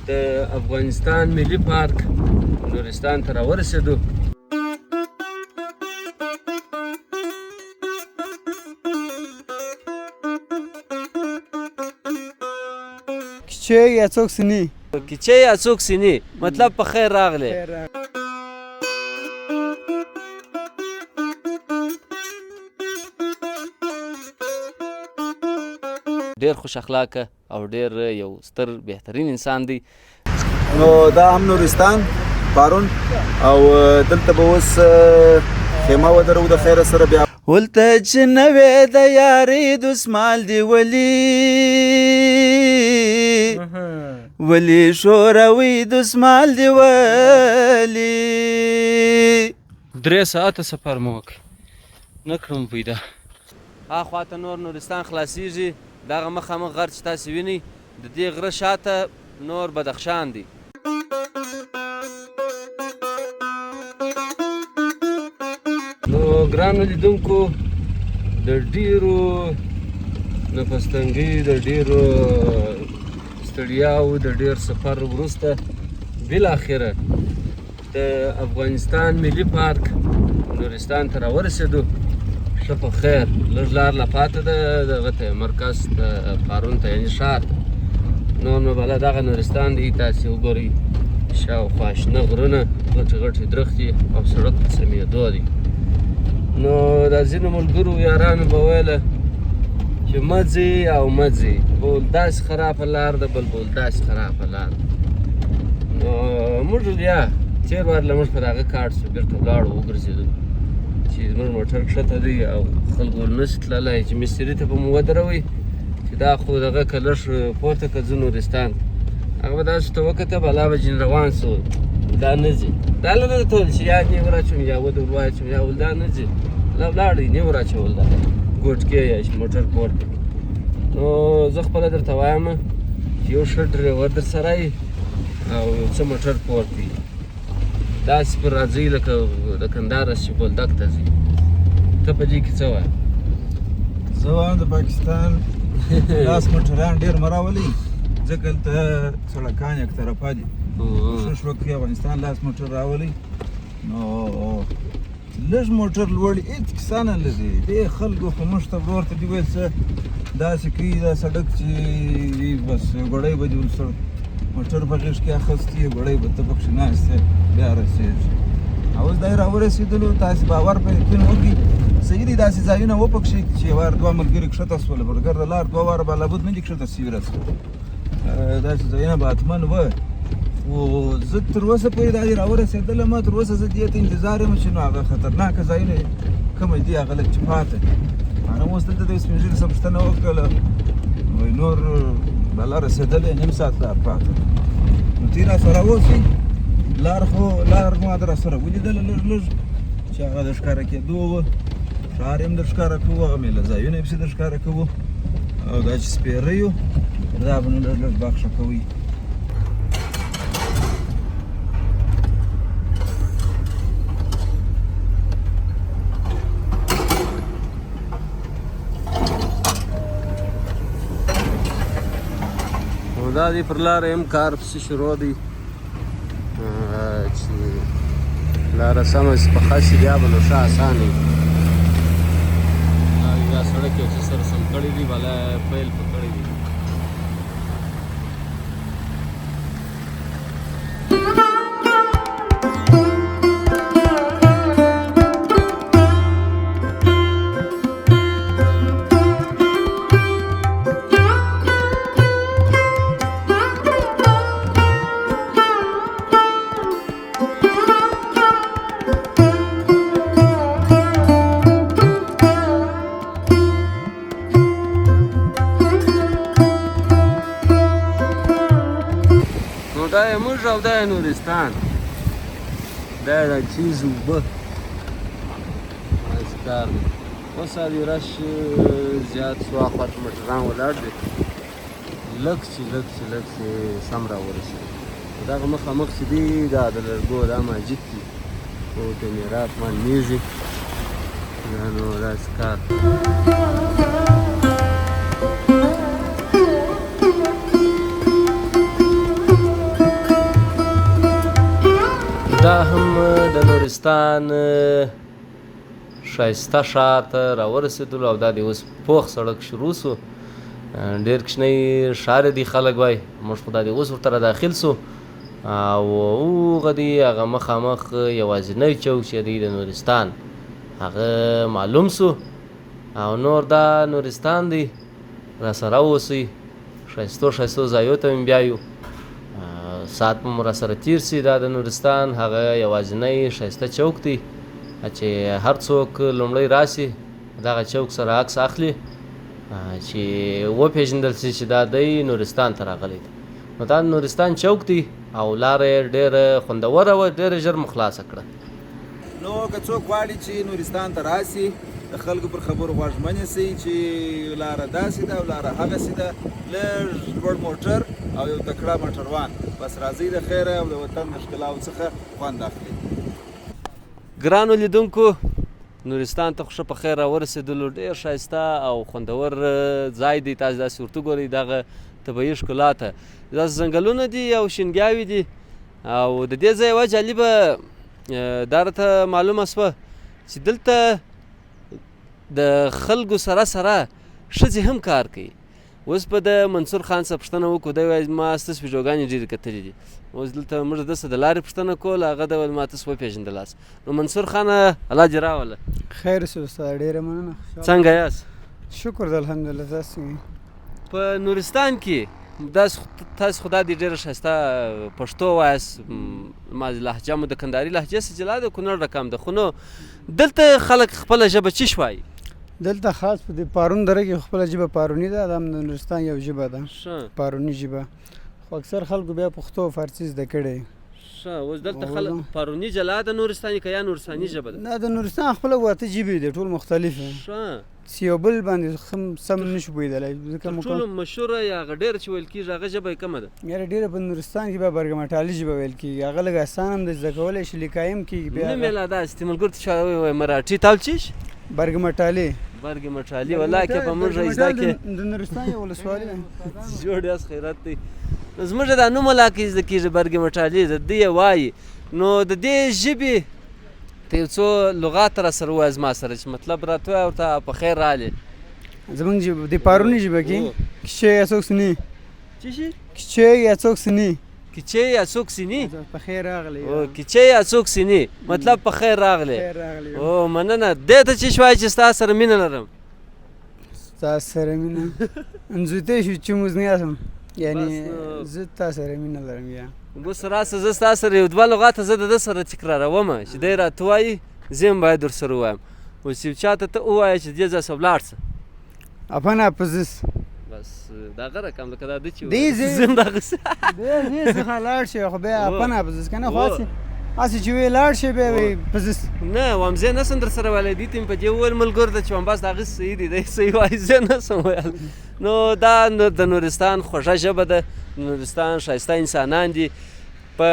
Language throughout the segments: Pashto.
د افغانستان ملي پارک نورستان ته راورسېدو. کیچې یا څوک سني کیچې یا څوک سني مطلب په خیر راغلی. ډېر خوش اخلاقه او ډېر یو ستر بهترین انسان دی. نو دا هم نورستان پارون او دلته به اوس خیمه ودرو د خیره سره بیا ولته چې نوې د یارۍ دسمال دی ولي شوروي دسمال دی ولي 3 ساعته سفر مو وکړ نه کړم پیدا. هاخوا ته نور نورستان خلاصیږي. دغه مخامخ غر چې تاسې وینئ د دې غره شاته نور بدخشان دی. نو ګرانو لیدونکو د ډیرو نفس تنګۍ د ډیرو ستړیاو د ډیر سفر وروسته بالاخره د افغانستان ملي پارک نورستان ته راورسېدو. ښه په خیر لږ لار لا پاته ده دغه ته مرکز ته پارون ته یعنې ښار ته. نور نو بله دغه نورستان دی. تاسې وګورئ شاوخوا شنه غرونه غټې غټې درختې او سړک په سمېدو دی. نو دا ځینو ملګرو یارانو به ویله چې مه ځې او مه ځې بل داسې خرابه لار ده بل داسې خرابه لار ده. نو موږ بیا تېر وار له موږ پر هغه کاټ شو بېرته ولاړو وګرځېدو چې زموږ موټر کښته دی او خلکو نشي تللی چې مستري ته به مو ودروئ چې دا خو دغه که لږ پورته که ځو نورستان. هغه به داسې ته وکته بلا به جین روان سو دا نه ځي. دا نه درته ویل چې یا نیو راچوم یا ود ور واچوم یا ول دا نه ځي لاړئ نیو راچول دا ګوټکې یا چې موټر پورته. نو زه خپله درته وایم چې یو ښه ډریور در سره یي او یو څه موټر پورته یي داسې پر راځئ لکه د کندهار چې بولدک ته ځئ. ته په دې کې څه وایې؟ زه وایم د پاکستان لاس موټران ډېر مه راولئ ځکه هلته سړکان یک طرفه دي. ښه شوه که افغانستان لاس موټر راولئ نو لږ موټر لوړ هېڅ کیسه نه لري. دې خلکو خو موږ ته ورور ته دي ویل څه داسې کوي دا سړک چې بس ګوړی به دې موټر په غېږ کې اخیستی ګوړی به ته پکښې ناست یې بیا رسېږي. اوس دا یې راورسېدلو تاسې باور په یقین وکړئ صحیح دي داسې ځایونه وپکښې چې یو وار دوه ملګري کښته شول برګر د لار دوه واره به لابد نه دي کښته سوي رسول داسې ځایونه به حتما وه. خو زه تر اوسه پورې دا دې راورسېدلم تر اوسه زه دې ته انتظار یم چې نو هغه خطرناکه ځایونه کومه دي هغه لږ چې پاته دي. انا اوس دلته د سپین ږیري څخه پوښتنه وکړله وایي نور بلا رسېدلی نیم ساعت لار پاته نو تی راسره اوسئ. لار ما در سره ولیدله لږ لږ چې هغه د ښکاره کېدو وه ښار یې هم در ښکاره کوو هغه میله ځایونه یې پسې در ښکاره کوو او دا چې سپېره یو دا به نو لږ لږ بخښه کوئ. دا دی پر لاره یم کار پسې شروع دی چې لاره سمه چې پخه شي بیا به نو ښه اسانه وي. دا سړک یو څه سره سم کړی دی بله پیل په کړی دی. دا یې موږ او دا یې نورستان دا یې دا چیز اوبه داسې کار دی. اوس هلې رش زیات شو اخوا ته موټران ولاړ دي لږ چې سم راورسېدو. دغه مخامخ چې دی دا د لرګو دا مسجد دی او د میرات معلومېږي دا نو داسې کار. دا هم د نورستان ښایسته ښار ته راورسېدلو او دا د اوس پوخ سړک شروع سو. ډېر کوچنی ښار دی خلک وایي، موږ خو دا د اوس ورته داخل سو او هغه دی هغه مخامخ یوازینی چوک چې دی د نورستان هغه معلوم سو او نور دا نورستان دی راسره اوسئ. ښایستو ښایستو ځایو ته مې بیایو، ساعت مو راسره تیر سي. دا د نورستان هغه یوازینی ښایسته چوک دی چې هر څوک لومړی راسي دغه چوک سره عکس اخلي چې وپېژندل سي چې دا دی نورستان ته راغلی دی. نو دا نورستان چوک دی او لاره یې ډېره خوندوره وه، ډېره ژر مو خلاصه کړه. نو که څوک غواړي چې نورستان ته راسي د خلکو پر خبرو غوږ مه نیسئ چې لاره داسې ده او لاره هغسې ده. لږ لوړ موټر او یو تکړه موټروان بس راځئ د خیره او د وطن د ښکلاو څخه خوند اخلي. ګرانو لیدونکو، نورستان ته خو ښه په خیر راورسېدلو. ډېر ښایسته او خوندور ځای دی. تاسو داسې ورته ګورئ دغه طبیعي ښکلا ته. داسې ځنګلونه دي او شینګیاوې دي او د دې ځای یوه جالبه دا راته معلومه شوه چې دلته د خلکو سره ښځې هم کار کوي. اوس به د منصور خان څخه پوښتنه وکړو، دی وایي ما ستاسو ویډیوګانې ډېرې کتلې دي. اوس دلته موږ د څه د لارې پوښتنه کوله، هغه د ویل ما تاسو وپېژندلاست. نو منصور خانه الله دې راوله. خیر اوسې استاد، ډېره مننه. څنګه یاست؟ شکر ده الحمدلله. تاسو څنګه؟ په نورستان کې تاسو خو دا دې ډېره ښایسته پښتو وایاست، ما لهجه مو د کندهاري لهجې څخه جلا ده، کونړ رقم ده، خو نو دلته خلک خپله ژبه چیش وایي؟ دلته خاص په دې پارون دره کې خپله ژبه پاروني ده. دا هم د نورستان یو ژبه ده، پاروني ژبه. خو اکثر خلکو بیا پښتو او فارسي زده کړی. ښه، اوس دلته خلک پاروني جلا ده نورستاني که یا نورستاني ژبه ده؟ نه، د نورستان خپله اته ژبې دي، ټول مختلفې. ښه، چې یو بل باندې سم نشو پوهېدلی. تر ټولو مشهوره یا هغه ډېره چې ویل کېږي هغه ژبه یې کومه ده؟ یاره ډېره په نورستان کې بیا برګمټالي ژبه ویل کېږي. هغه لږ اسان هم د زده کولی شي، لیکای هم کېږي. بیا نوم یې لا داسې دی، ملګرو ته چا ووایي مراټي تال چیش؟ برګمټالي. برګمټالي والله کې په موږ زده کې د نورستان یو ولسوالي ده. جوړ یاست، خیرات دی. زموږ دا نوم لا کې زده کېږي برګمټالي، د دې یې وایي. نو د دې ژبې ته یو څو لغات راسره ووایه زما سره چې مطلب راته ووایه ورته په خیر راغلې. زمونږ د پاروني ژبه کې کیچې یا څوک سني. څه شي؟ کیچې یا څوک سني. کیچې یا څوک سني؟ په خیر راغلی. او کیچې یا څوک سني مطلب په خیر راغلی. او مننه. دې ته چې وایي چې ستا سره مینه لرم. ستا سره مینه انځوتی شو چې موږ نه یاسم، یعنی زه تا سره مینه لرم. یا اوس راسه زه ستا سره یو دوه لغاته زه د ده سره تکرارومه چې دی راته وایي، زه هم باید ورسره ووایم. اوس یو چاته ته ووایه چې دې ځای څه ولاړ شه. اپن اپزس بس دغه رقم لکه دا ده چې دې زه هم دغسې دې څخه لاړ شي، خو بیا اپن اپزس که نه، خو هسې چې وی لاړ شي بیا وی پزس. نه وایم زه نسم در سره ویلی. دې ته مې په دې وویل ملګرو ته چې وایم بس هغه صحیح دی، دی صحیح وایي، زه نسم ویل. نو دا د نورستان خوږه ژبه ده. نورستان ښایسته انسانان دي. په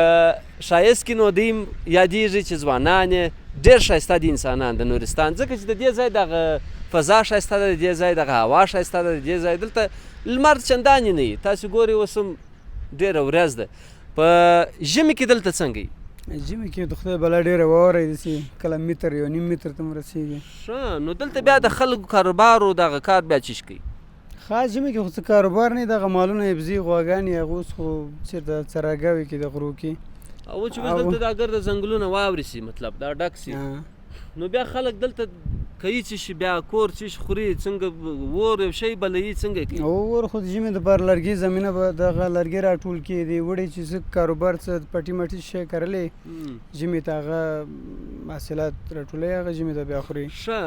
ښایست کې نو دوی یادېږي چې ځوانان یې ډېر ښایسته دي انسانان د نورستان، ځکه چې د دې ځای دغه فضا ښایسته ده، د دې ځای دغه هوا ښایسته ده، د دې ځای دلته لمر چندانې نه وي. تاسو ګورئ اوس هم ډېره ورځ ده. په ژمي کې دلته څنګه وي؟ ژمي کې د خدای بلا ډېره واوره وي، داسې کله متر یو نیم متر ته هم رسېږي. ښه، نو دلته بیا د خلکو کاروبارو دغه کار بیا چیش کوي؟ خاص ژمي کې خو څه کاروبار نه وي، دغه مالونه یې بزي غواګانې هغه اوس خو چېرته څراګاوې کې د غرو کې او چې اوس دلته دا ګرده ځنګلونه واورې سي، مطلب دا ډک سي، نو بیا خلک دلته کوي چې شي، بیا کور چې خوري څنګه اور یو شی بلوي څنګه کوي؟ اور خو د ژمي دپاره لرګي زمینه به دغه لرګي راټول کړي، د وړې چې څه کاروبار څه پټي مټي شی کرلی ژمي ته هغه حاصلات راټولوي، هغه ژمي ته بیا خوري. ښه،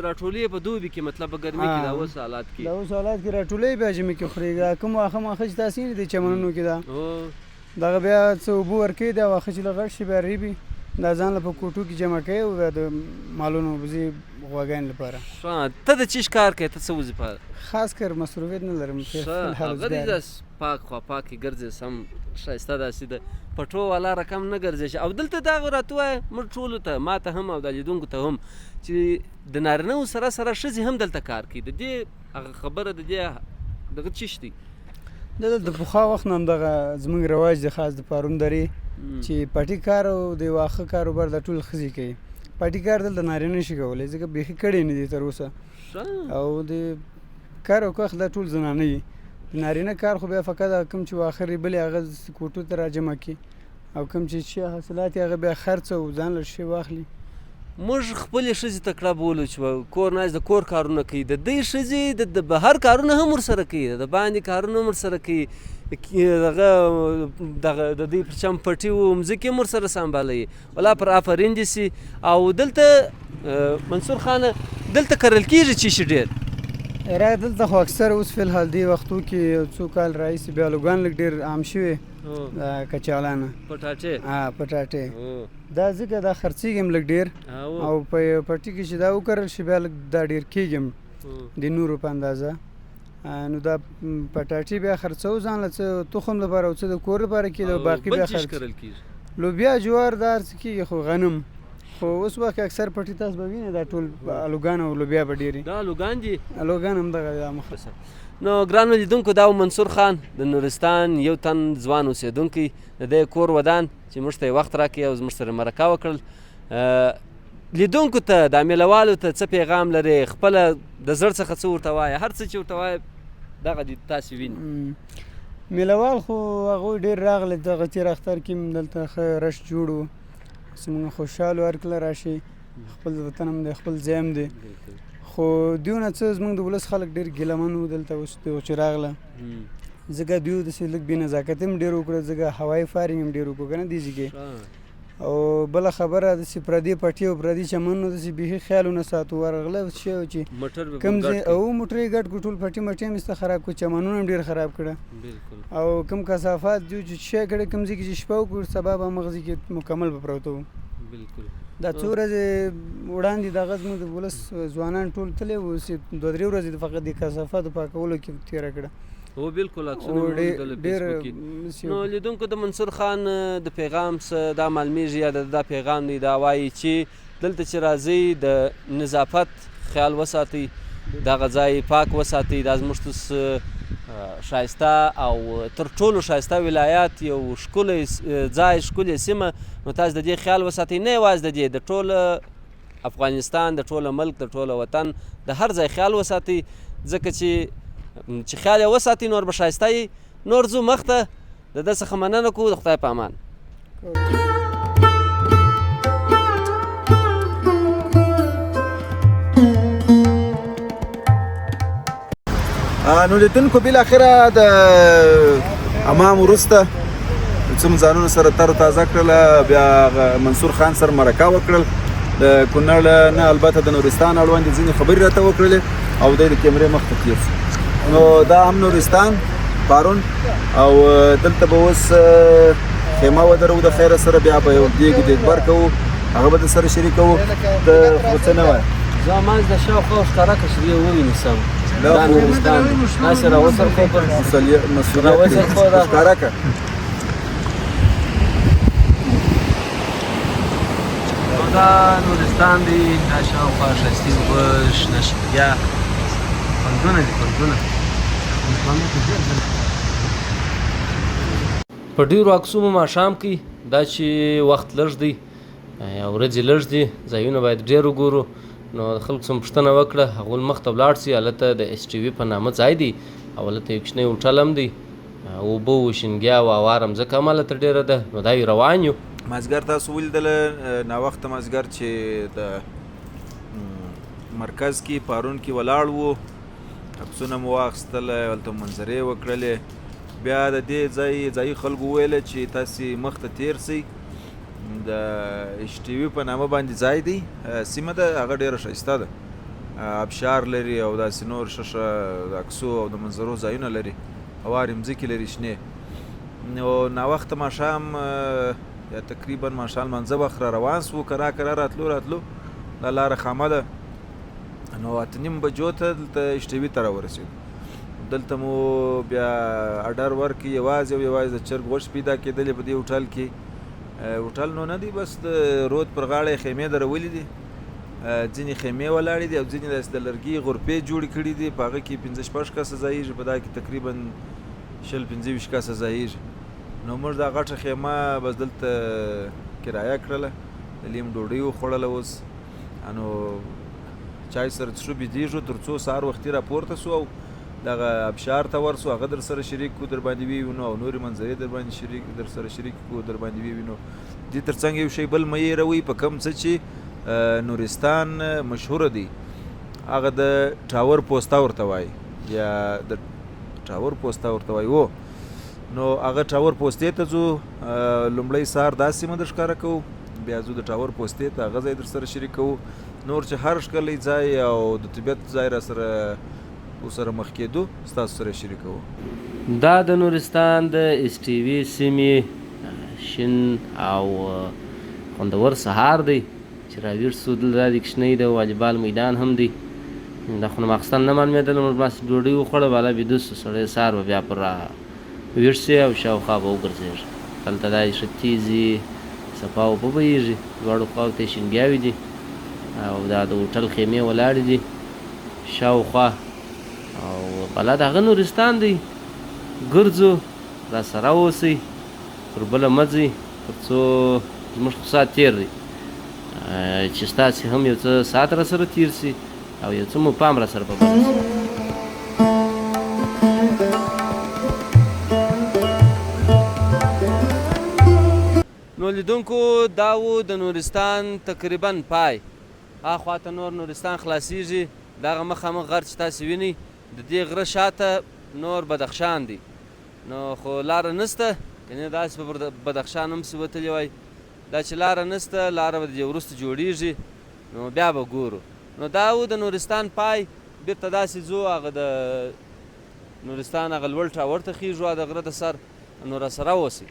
راټولي په دوبي کې، مطلب په ګرمي کې دا اوس حالات کې، دا اوس حالات کې راټولوي بیا ژمي کې خوري. کوم واښه ماښه چې تاسې نه دي چمنونو کې دا دغه بیا څه اوبه ورکوي، دا واښه چې له غټ شي بیا ریبي، دا ځان له په کوټو کې جمع کوي او بیا د مالونو بزي غواګانو لپاره. ښه، ته د چیش کار کوې؟ ته څه وظیفه؟ خاص کر مصروفیت نه لرم. ښه، هغه دې داسې پاک خواپاکې ګرځې، سم ښایسته داسې د پټو والا رقم نه ګرځې. او دلته دا راته ووایه موږ ټولو ته، ما ته هم او د لیدونکو ته هم، چې د نارینهو سره ښځې هم دلته کار کوي، د دې هغه خبره د دې دغه چیش دی؟ د پخوا وخت نه همدغه زموږ رواج دی خاص د پارون درې چې پټي کار او د واښه کاروبار دا ټول ښځې کوي. پټي کار دلته نارینه نشي کولی ځکه بیخي کړی نه دي تر اوسه او د کار او کښت دا ټول زنانه وي. د نارینه کار خو بیا فقط کوم چې واښه ریبلې هغه کوټو ته راجمع کړي او کوم چې شي حاصلات یې هغه بیا خرڅ او ځان له شي واخلي. موږ خپلې ښځې ته کړه بولو چې کور ناست د کور کارونه کوي، د دې ښځې د بهر کارونه هم ورسره کوي، د باندې کارونه هم ورسره کوي، دغه د دوی پر چم پټي و مځکې هم ورسره سنبالوي. والله پر آفرین دې سي. او دلته منصور خانه دلته کرل کېږي چې شي ډېر دلته خو اکثر اوس فی الحال دې وختو کې یو څو کال راهیسې بیا الوګان لږ ډېر عام شوي کچالانه پټاټې دا ځکه دا خرڅېږي هم لږ ډېر او په پټي کې چې دا وکرل شي بیا لږ دا ډېر کېږي هم د نورو په اندازه. نو دا پټاټې بیا خرڅوو ځان له څه تخم لپاره او څه د کور لپاره کېږي او باقي بیا خرڅ لوبیا جوار دا هر څه کېږي خو غنم خو اوس وخت اکثر پټي تاسو به وینئ دا ټول الوګان او لوبیا به ډېرې دا الوګان دي الوګان همدغه مخه. نو ګرانو لیدونکو دا منصور خان د نورستان یو تن ځوان اوسېدونکی د دې کور ودان چې موږ ته یې وخت راکړي او زموږ سره مرکه وکړل. لیدونکو ته دا میلهوالو ته څه پیغام لري، خپله د زړه څخه څه ورته وایه، هر څه چې ورته وایه دغه دي تاسې ویني. میلهوال خو هغوی ډېر راغلی دغه تېر اختر کې هم دلته ښه رش جوړ و زموږ خوشحال و هرکله راشي خپل وطن هم دی خپل ځای هم دی خو دیونه څه زموږ د ولس خلک ډېر ګیلمن وو دلته اوس چې راغله ځکه دوی داسې لږ بېنزاکتي هم ډېر وکړه ځکه هوایي فایرنګ هم ډېر وکړو که نه دې ځای او بله خبره داسې پردي پټي او پردي چمنونو داسې بیخي خیال ونه ساتو ورغله شی و چې کوم ځای او موټر یې ګډ کړو ټول پټي مټي هم ایسته خراب کړو چمنونه هم ډېر خراب کړه او کوم کثافات دوی چې شی کړی کوم ځای کې چې شپه وکړو سبا به مغزي کې مکمل به پروته وو. دا څو ورځې وړاندې دغه زموږ د ولس ځوانان ټول تللی وو چې دوه درې ورځې فقط د کثافاتو پاکولو کې تېره کړه. هو بالکل عکسونه مو لیدل فیسبوک کې. نو لیدونکو د منصور خان د پیغام څه دا معلومیږي یا د دا پیغام دی دا وایي چې دلته چې راځئ د نظافت خیال وساتئ، دغه ځای پاک وساتئ، دا زموږ ښایسته او تر ټولو ښایسته ولایات یو ښکلی ځای ښکلې سیمه نو تاسو د دې خیال وساتئ، نه یوازې د دې د ټول افغانستان د ټوله ملک د ټوله وطن د هر ځای خیال وساتئ ځکه چې خیال یې وساتئ نور به ښایسته یي. نور ځو مخته د ده څخه مننه کوو، د خدای په امان. نو لیدونکو بالاخره د امام وروسته څه ځانونه سره تر تازه کړله بیا منصور خان سره مرکه وکړل د کونړ نه البته د نورستان اړوند ځینې خبرې راته وکړلې او دی د کیمرې مخ ته تېر شو. نو دا هم نورستان پارون او دلته به اوس خیمه ودرو د خیره سره بیا به یو دیګ دیګبر کوو هغه به د سره شریکوو د خو څه نه وایه زه منځ د شاوخوا ښکاره که شریه ووینیسم دا نورستان داسې راوڅرخو پر مسؤلیت ښکاره که دا نورستان دی دا شاوخوا ښایستې اوبه شنه شګیا خوندونه دي خوندونه په ډېرو عکسونو ماښام کوي دا چې وخت لږ دی یا ورځې لږ دي ځایونه باید ډېر وګورو. نو د خلکو څخه پوښتنه وکړه هغوی مخ ته ولاړ سي هلته د ایس ټي وي په نامه ځای دی او هلته یو کوچنی هوټل هم دی اوبه و شینګیا و هواره مځکه هم هلته ډېره ده نو دا یې روان یو. مازدیګر تاسو ولیدله ناوخته مازدیګر چې د مرکز کې پارون کې ولاړ وو عکسونه مو واخیستل هلته منظرې وکړلې بیا د دې ځایي خلکو وویله چې تاسې مخ ته تېر سئ د ایس ټي وي په نامه باندې ځای دی سیمه ده هغه ډېره ښایسته ده ابشار لري او داسې نور ښه د عکسو او د منظرو ځایونه لري هوارې مځکې لري شنې. نو ناوخته ماښام یا تقریبا ماښام لمانځه وخت را روان سو کرا راتلو دا لاره خامه ده نو 8:30 بجو ته دلته ایس ټي وي ته راورسېدو. دلته مو بیا اډر ورکړي یوازې د چرګ غوښې پیدا کېدلې په دې هوټل کې هوټل نو نه دی بس د رود پر غاړه خیمې درولې دي ځینې خیمې ولاړې دي او ځینې داسې د لرګي غرفې جوړې کړي دي په هغه کې 15-16 کسه ځایږي په دا کې تقریبا 25 کسه ځایږي. نو موږ دا غټه خیمه بس دلته کرایه کړله، د لیم ډوډۍ وخوړله. اوس نو چای سره څښو بېدېږو تر څو سهار وختي راپورته سو او دغه ابشار ته ورسو، هغه در سره شریک کړو، در باندې ووینو او نورې منظرې در سره شریک کړو، در باندې ووینو. دې تر څنګ یو شی بل مه هېروئ، په کوم څه چې نورستان مشهوره دی هغه د ټاور پوسته ورته وایي، یا د ټاور پوسته ورته وایي. نو هغه ټاور پوستې ته ځو، لومړی سهار دا سیمه در ښکاره کوو، بیا ځو د ټاور پوستې ته، هغه ځای در سره شریک کوو. نور چې هر ښکلی ځای او د طبیعت ځای را سره ورسره مخ کېدو ستاسو سره شریکوو. دا د نورستان د اس ټي وي سیمې شین او خوندور سهار دی چې راویښ سو. دلته دا د کشنۍ د والیبال میدان هم دی. دا خو ماخستن نه معلومېدل، موږ بس ډوډۍ وخوړه، بالا بیده سو. سړی سهار به بیا پر ویښ سي او شاوخوا به وګرځېږي. هلته دا ښه تیزې صفا اوبه بهیږي، دواړو خواو ته یې شینګیاوې دي او دا د هوټل خیمې ولاړې دي شاوخوا. او بالا د هغه نورستان دی. ګرځو، راسره اوسئ، پر بله مه ځئ تر څو زموږ خو ساعت تېر دی، چې ستاسې هم یو څه ساعت را سره تېر سي او یو څه مو پام را سره په بل سي. نو لیدونکو دا و د نورستان تقریبا پای. هاخوا ته نور نورستان خلاصیږي، دغه مخامخ غر چې تاسې وینئ د دې غره شاته نور بدخشان دی. نو خو لاره نسته، یعنې داسې په بدخشان هم سې وتلي وای. دا چې لاره نسته، لاره به د دې وروسته جوړیږي، نو بیا به ګورو. نو دا و د نورستان پای. بیرته داسې ځو، هغه د نورستان هغه لوړ ټاور ته خیږو، د غره د سر. نو راسره اوسئ.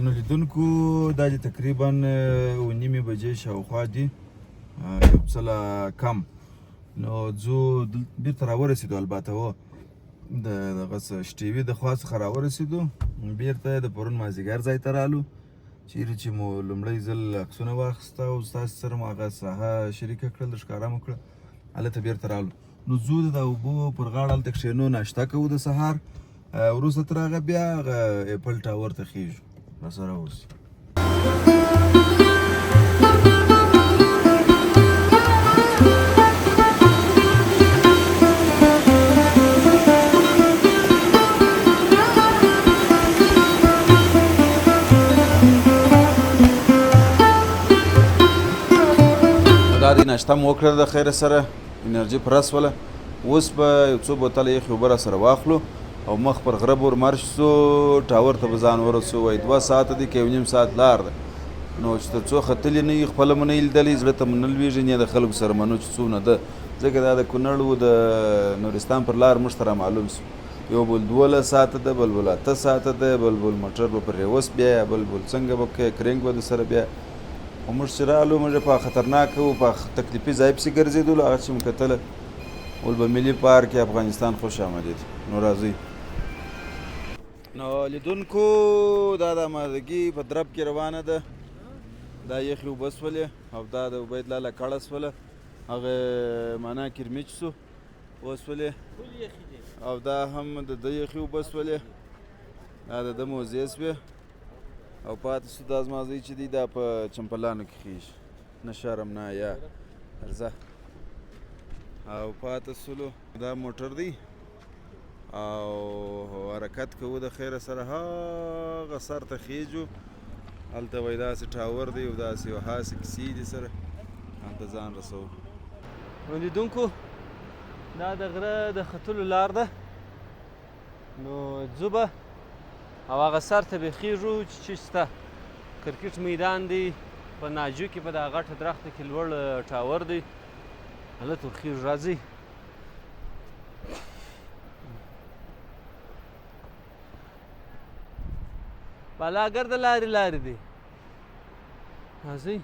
نو لیدونکو دا دې تقریبا 9:30 بجې شاوخوا دي، یو څه لا کم. نو ځو بېرته راورسېدو، البته و د دغه شټیوي د خوا څخه راورسېدو، بېرته د پرون مازدیګر ځای ته رالو، چیرې چې مو لومړی ځل عکسونه واخیسته او ستاسې سره مو هغه ساحه شریکه کړل، ښکاره مو کړه، هلته بېرته رالو. نو ځو د اوبو پر غاړه هلته کښېنو، ناشته کوو د سهار، وروسته تر هغه بیا هغه ایپل ټاور ته خیږو. راسره اوسئ. دا د ناشته مو وکړه د خیره سره، انرژي پوره سوله. اوس به یو څو بوتله یخې اوبه راسره واخلو او مخ پر غره ور مارش سو، ټاور ته به ځان ورسو. وایي 2 ساعته دی که 1.5 ساعت لار ده. نو چې تر څو ختلي نه وي، خپله مو نه یې لیدلی، زړه ته مو نه لوېږي، نه د خلکو سره منو چې څونه ده، ځکه دا د کونړ و د نورستان پر لار موږ ته رامعلوم سو. یو بل 12 ساعته ده، بل 8 ساعته ده، بل موټر به پر ریوس بیا، بل څنګه به کرینګ به د سره بیا. خو موږ چې رالو، موږ په خطرناکه و په تکلیفي ځای پسې ګرځېدلو. هغه چې مو کتله ول به ملي پارک افغانستان خوش آمدید. نو راځئ. نو لیدونکو دا د امادګي په درب کې روانه ده، دا یخې اوبه سولې او دا د عبیدالله له کړه سوله، هغه معنا کرمیچ سو وسولې، او دا هم د ده یخې اوبه سولې، دا د ده موزې سوې، او پاتې سو دا زما ځای چې دی دا په چمپلانو کې خیږي، نه شرم نه حیا ارزه. او پاتې سولو دا موټر دی او حرکت کوو د خیره سره، هغه سر ته خیجو، هلته وایي داسې ټاور دی او داسې یو هاسې کیسې دي سره، هلته ځان رسوو. نو لیدونکو دا د غره د ختلو لار ده. نو ځو به او هغه سر ته به خیږو چې شته کرکټ میدان دی په ناجو کې، په دا غټه درخته کې لوړ ټاور دی، هلته ورخیږو. راځئ. بالاګر د لارې لارې دی راځئ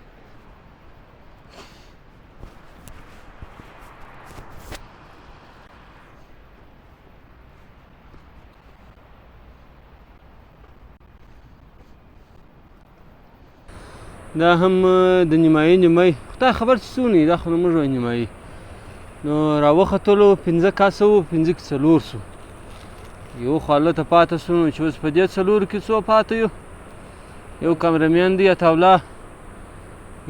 دا هم د نیمایي نیمایي خدای خبر چې څونه دا خو نه موږ وایو نیمایي نو راوختلو 15 کاسه وو 15 کې 4 سو یو خو هلته پاته سو نو چې اوس په دې 4 کې څو پاته یو یو کامرمین دی عطاالله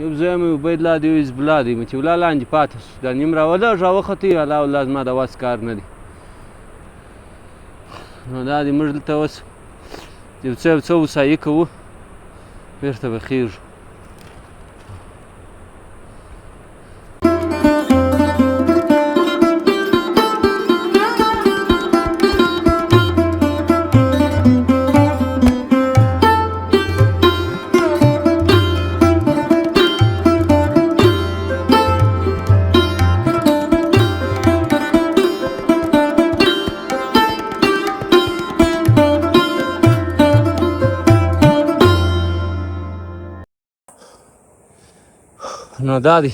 یو زوی مې عبیدالله دی یو حزب الله دی مطیع الله لاندې پاته سو دا نیم راوختی الله والله زما د وس کار نه دی نو دا دی موږ دلته اوس یو څه وسایي کوو بېرته به خیږو نو دا دی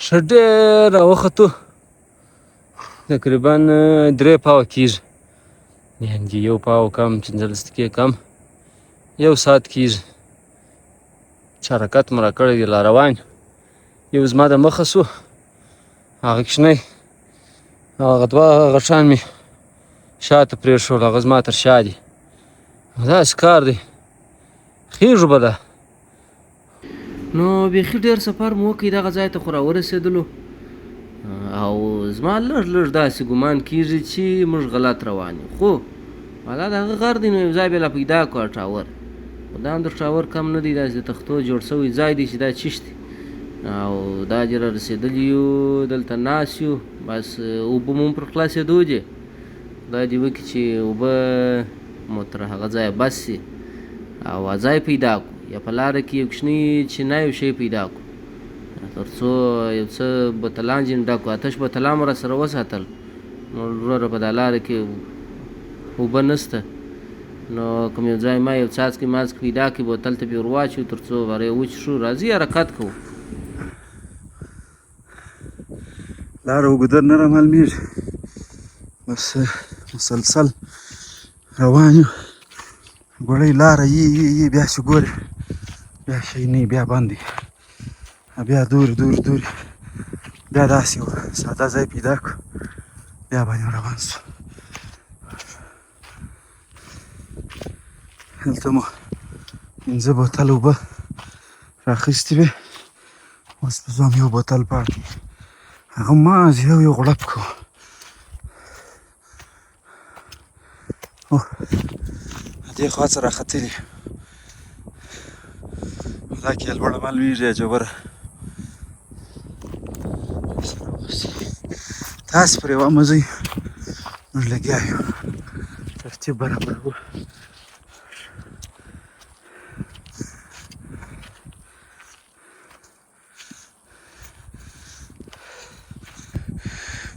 ښه ډېر راوختو تقریبا 3 پاوه کېږي یعنې یو پاو کم 15 دقیقې کم یو ساعت کېږي چې حرکت مو راکړی دی لا روان یو زما د مخه سو هغه کوچنی هغه 2 غټان مې شاته پرېښول هغه زما تر شا دي داسې کار دی خېږو به ده نو بیخي ډېر سفر مو وکړي دغه ځای ته خو راورسېدلو او زما لږ لږ داسې ګمان کېږي چې موږ غلط روان یو خو والا د هغه غر دی نو یو ځای بیا لا پیدا کړو ټاور خو دا هم د ټاور کم نه دی داسې د تختو جوړ شوی ځای دی چې دا چیش دی او دا چې را رسېدلي یو دلته ناست یو بس اوبه مو پر خلاصېدو دي خدای دې وکړي چې اوبه مو تر هغه ځایه بس سي او ځای پیدا کړو یا په لاره کې یو کوچنی چینی یو شی پیدا کړو تر څو یو څه بوتلان ځینې ډک کړو اتش بوتلان مو راسره وساتل نو وروره په دا لاره کې اوبه نشته نو کوم یو ځای ما یو څاڅکي ماڅکي پیدا کړي بوتل ته پې ور واچوو تر څو هغه یې وچ شو راځي حرکت کوو لاره اوږده نه رامعلومېږي بس مسلسل روان یو ګوړی لاره یي بیا چې ګورې بیا شی نه بیا بند دی بیا دورې بیا داسې یو ساده ځای پیدا کړو بیا باندې روان سو دلته مو 5 بوتل اوبه راخیستې وې اوس په زوم یو بوتل پاتې هغه ماز یو غړپ کوو دې خوا څه راختلي دا کې لوړه معلومېږي جوبره تاسې پرې ومزئ موږ لګیا یو ترتیب برابروو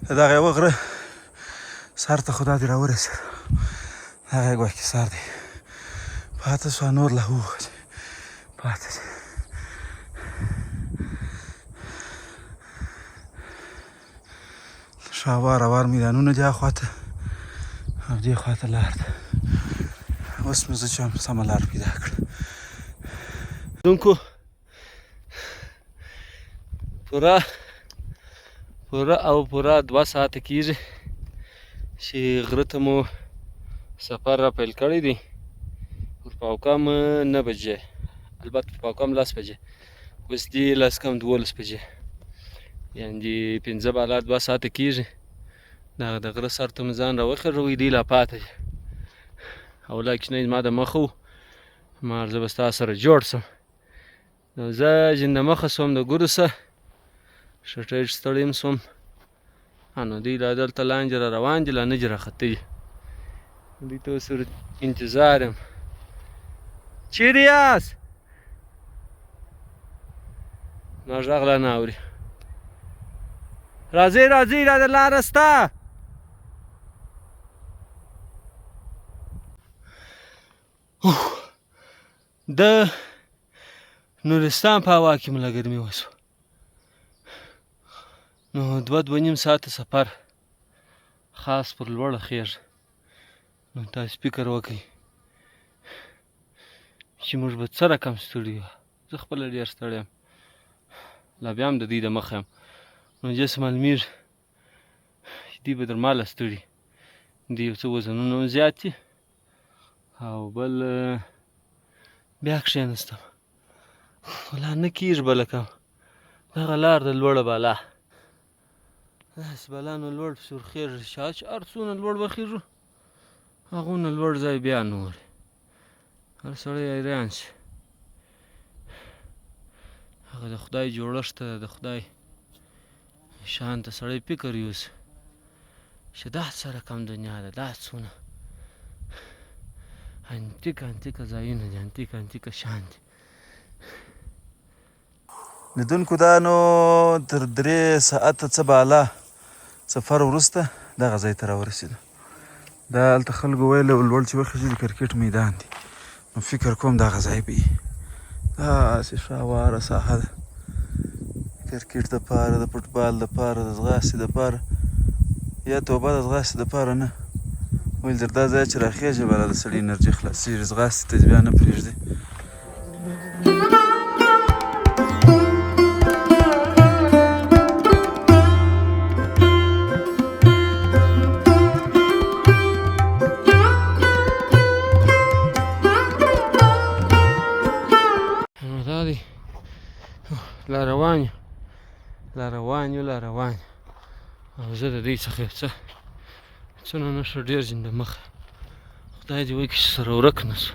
د دغه یوه غره سر ته خو دا دې راورسېد هغه یې ګواکې سر دی پاته سوه نور لا ووځي پاته دی شاوار اوار میدانونه دي هاخواته او دې خواته لار ده اوس مې زه چې هم سمه لار پیدا کړه دونکو پوره 2 ساعته کېږي چې غره ته مو سفر را پیل کړی دی پر پاوکم 9 بجې البته پر پاوکم 10 بجې اوس دي 10 کم 12 بجې یعنې 15 بالا 2 ساعته کېږي دغه د غره سر ته مې ځان راوخېژوی دی لا پاته دی او لا کوچنی زما د مخه و ما زه به ستا سره جوړ سم نو زه جنده مخه سوم د ګورو څه ښه ډېر ستړی م سوم نو دوی لا دلته لاندې را روان دي لا نه دي راختلي دوی ته اوس انتظار یم چیرې یاست ما غږ لا نه اوري راځئ دا د لاره سته د نورستان په هوا کې مله ګرمي وسوه. نو 2.5 ساعته سفر خاص پر لوړه خیژ. نو تاسو فکر وکړئ چې موږ به څه رقم ستړي یو. زه خپله ډېر ستړی یم، لا بیا هم د دوی د مخه یم. نو جس معلومېږي چې دوی به در ماله ستړي، دوی یو څه وزنونه هم زیات دي. او بل بیا کښېنستم، ولا نه کېږي بله کوم. دغه لار د لوړه بالا، داسې بالا نه لوړ پسې ورخېږي چې هر څونه لوړ وخېږو هغونه لوړ ځای بیا نه وري. هر سړی حیران شي. هغه د خدای جوړښت ته، د خدای شان ته سړی فکر یوسي چې دا څه رقم دنیا ده، دا څونه انتیکه ځایونه دي، انتیکه شان دي. لیدونکو دا نو تر 3 ساعته څه بالا سفر وروسته دغه ځای ته راورسېدو. دا هلته خلکو ویل لوړ چې وخېژي د کرکټ میدان دی. نو فکر کوم دغه ځای به وي. داسې ښه هواره ساحه ده، کرکټ دپاره، د فوټبال دپاره، د ځغاستې دپاره. یا توبه د ځغاستې دپاره نه، ویل تر دا ځای چې راخېژي بله د سړي انرژي خلاصېږي، ځغاستې ته بیا نه پرېږدي. لا روان یو. او زه د دوی څخه یو څونه نه شو ډېر ځم د مخه. خدای دې وکړي چې سره ورک نه سو.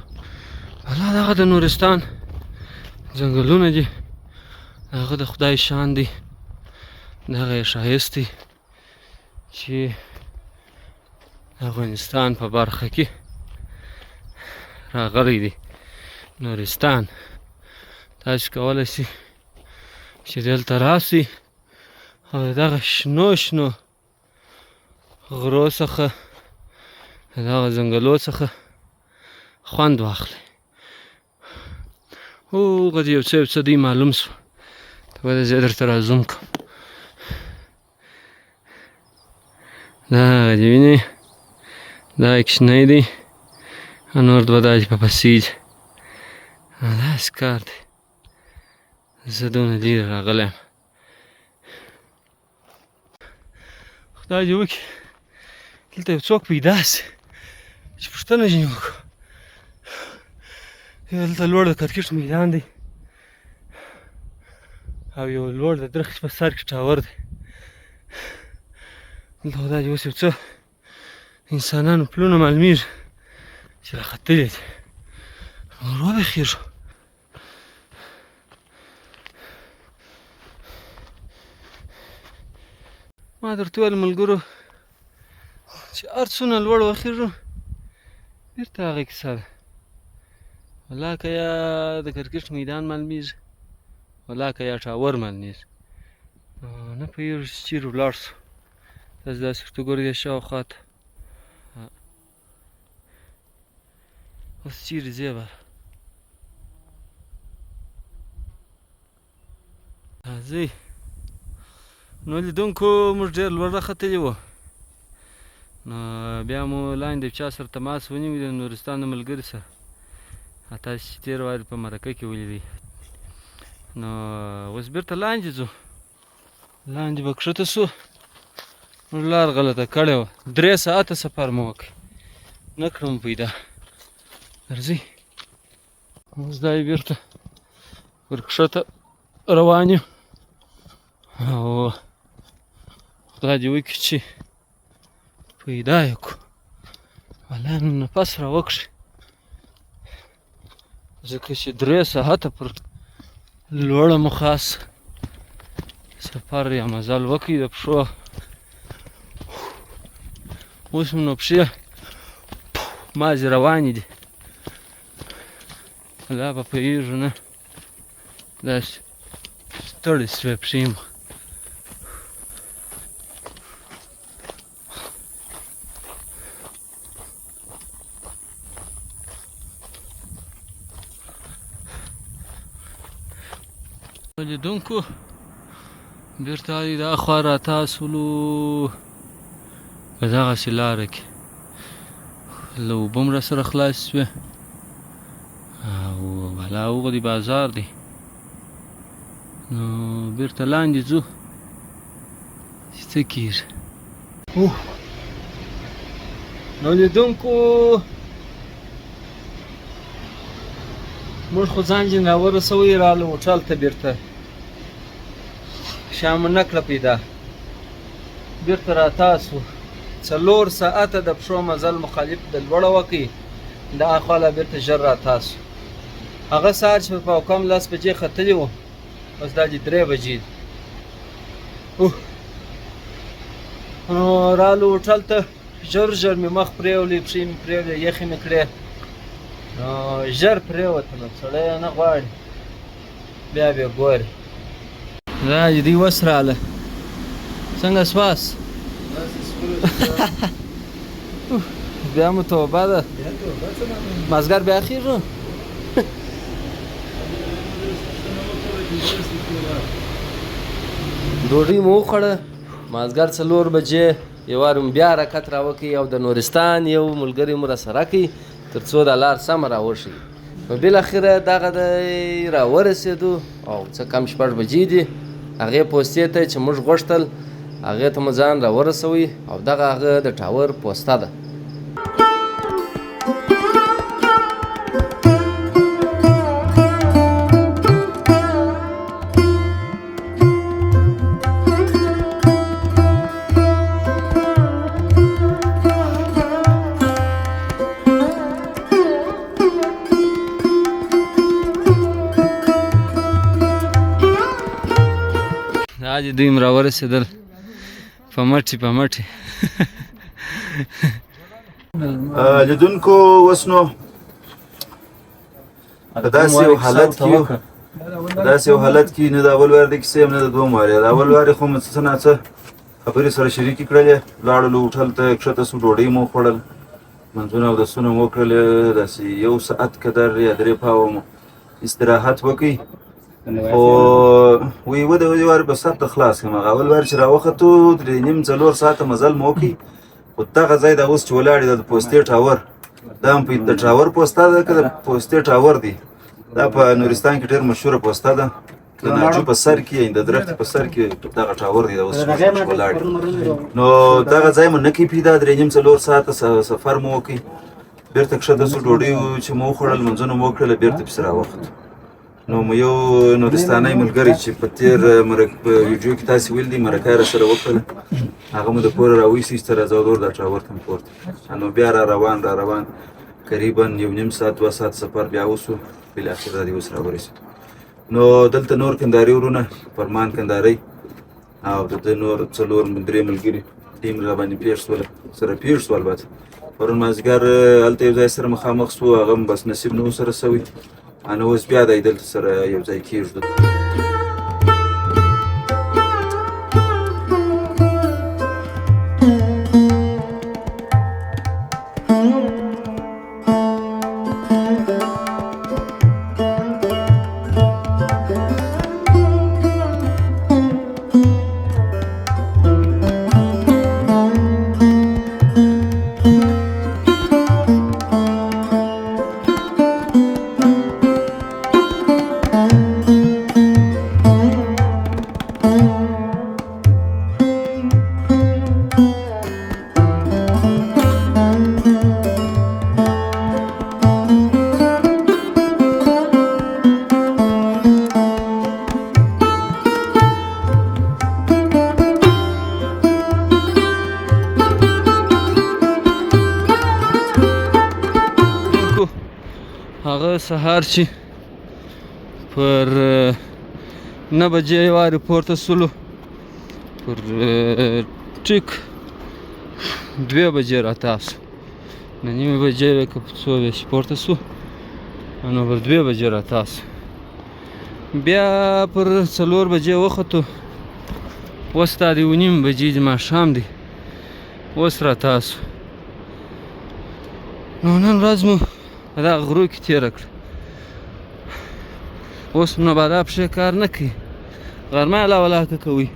الله دغه د نورستان ځنګلونه دي، هغه د خدای شان دی، دغه یې ښایست دی چې د افغانستان په برخه کې راغلی دی. نورستان تاسو کولی شئ چې دلته راسئ او د دغه شنو غرو څخه، د دغه ځنګلو څخه خوند واخلئ. هغه یو څه دی معلوم سو، ته به زه درته رازوم کړم. دغه دې وینئ، دا کوچنی دی او نور دوه دا چې په پسې دي. داسې کار دی. زه دونه لرې راغلی یم. خدای دې وکړي دلته یو څوک پیدا سي چې پوښتنه ځینې وکړو. دلته لوړ د کرکټ میدان دی او یو لوړ د درخت په سر کې ټاور دی. دلته خدای دې اوس یو څه انسانانو پلونه معلومېږي چې راختلي دي. ور وبخېږو. ما درته ویل ملګرو چې هر څونه لوړ وخېږو بېرته هغه کیسه ده. والله که یا د کرکټ میدان معلومېږي، والله که یا ټاور معلومېږي. نه پوهېږو چې چېرې ولاړ سو. تاسې داسې ورته ګورئ دې شاوخوا ته اوس چېرې ځې بله؟ راځئ. نو لیدونکو موږ ډېر لوړ راختلي وو. نو بیا مو لاندې چا سره تماس ونیو د نورستان د ملګري سره. تاسې چې تېر وارې په مرکه کې ولیدئ. نو اوس بېرته لاندې ځو. لاندې به کښته سو. موږ لار غلطه کړې وه. 3 ساعته سفر مو وکړ، نه کړم پیدا. درځئ اوس دا یې بېرته ور کښته روان یو. او خدای دې وکړي چې پیدا یې کړو. والله نو نفس راوکړي، ځکه چې 3 ساعته پر لوړه مو خاص سفر یا مزل وکړي د پښو. اوس مو نو پښې مازې روانې دي. لا به پوهېږو نه، داسې ستړې سوې پښې مو. لیدونکو بیرته دا خوا راتاسولو په دغسې لاره کې له اوبه هم راسره خلاصې شوې او بلا هغه دی بازار دی نو بیرته لاندې ځو چې څه کېږي نو لیدونکو موږ خو ځان جن راورسوی راغلو هوټل ته بیرته شام نه کړه پیدا بیرته راتاسو 4 ساعته د پښو مزل مخالف د لوړه وکړي دا خواله بیرته ژر راتاسو هغه سهار چې په کم 10 بجې ختلي وو اوس دا دي 3 بجې نو رالو هوټل ته ژر ژر مې مخ پرېولې پښې مې پرېولې یخې مې کړې نو ژر پرېوتلم سړی نه غواړي بیا بیا ګوري دا دې وس راله څنګه سواس بیا مو توبه ده مازګر بیا خیږو ډوډۍ مو وخوړه مازګر 4 بجې یو وار بیا حرکت راوکړي او د نورستان یو ملګري مو راسره کړي تر څو د لار سمه راوشي نو بالاخره دغه د راورسېدو او څه کم 6 بجې دي هغې پوستې ته چې موږ غوښتل هغې ته مو ځان راورسوي او دغه هغه د ټاور پوسته ده دا دې دوی م راورسېدل په مټې لیدونکو اوس نو په داسې یو حالت کې نه د اول وار د کیسې نه د دوم وار د اول وار خو مو څه نه څه خبرې سره شریکې کړلې لاړلو هوټل ته کښته سو ډوډۍ مو خوړل منځونه اودسونه مو وکړل داسې 1 ساعت قدر یا 3 پاوه مو استراحت وکړئ خو وی وده وار په سر ته خلاص کړم هغه اول وار چې راوختو 3.5-4 ساعته مزل مو وکړي خو دغه ځای د اوس چې ولاړ دی د پوستې ټاور دا هم د ټاور پوسته ده که د پوستې ټاور دی دا په نورستان کې ډېر مشهوره پوسته ده د ناجو په سر کې د درختې په سر کې دغه ټاور دی د اوس ولاړ نو دغه ځای مو نه کې پیدا 3.5-4 ساعته سفر مو وکړي بیرته کښته سو ډوډۍ چې مو وخوړل منځونه مو وکړل بیرته پسې راوختو نو مو یو نورستانی ملګری چې په تېر ویډیو کې تاسې ویل دي مرکه یې راسره وکړله هغه مو د کوره راویستې چې ته راځه ورور دا ټاور ته مو پورته نو بیا را روان قریبا 1.5 ساعت 2 ساعت سفر بیا وسو بالاخره دا دې اوس راورسېدو نو دلته نور کندهاري ورونه فرمان کندهارۍ او د ده نور 4-3 ملګري ټیم راباندې پېښ شول البته پرون مازدیګر هلته یو ځای سره مخامخ سو هغه هم بس نصیب نه و سره سوی نو اوس بیا دی دلته سره یو ځای کېږدو هغه سهار چې پر 9 بجې وارې پورته سولو پر ټیک 2 بجې راتاسو 9 بجې که په 2 بجې پورته سو نو پر 2 بجې راتاسو بیا پر 4 بجې وختو اوس دا د 9 بجې د ماښام دی اوس راتاسو نو نن ورځ مو دا غرو کې تېره کړه اوس نو به دا پښې کار نه کوي غرمه الله ولاکه کوي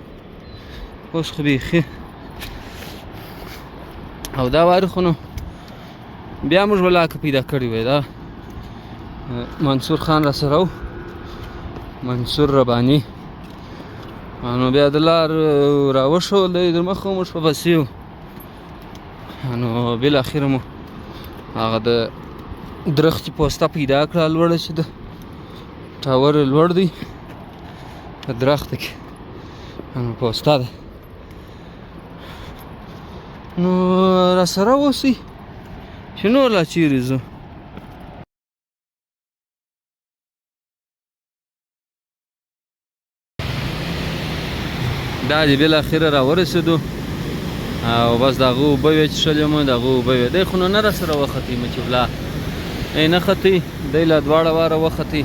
اوس خو بیخي او دا واري خو نو بیا موږ ولاکه پیدا کړې وی دا منصور خان را سره و منصور رباني نو بیا د لار راوښول دی در مخه موږ په پسې وو نو بالاخره مو هغه د درختې پوسته پیدا کړه لوړه چې د ټاور لوړ دی په درخته کې پوسته ده نو را سره اوسئ چې نور لا چیرې ځو دا دې بالاخره راورسېدو او بس د هغه اوبه وې څښلې مو د هغه اوبه وې دی خو نو نه را سره وختې مچولا ای نه ختې دی لا دواړه واره وختې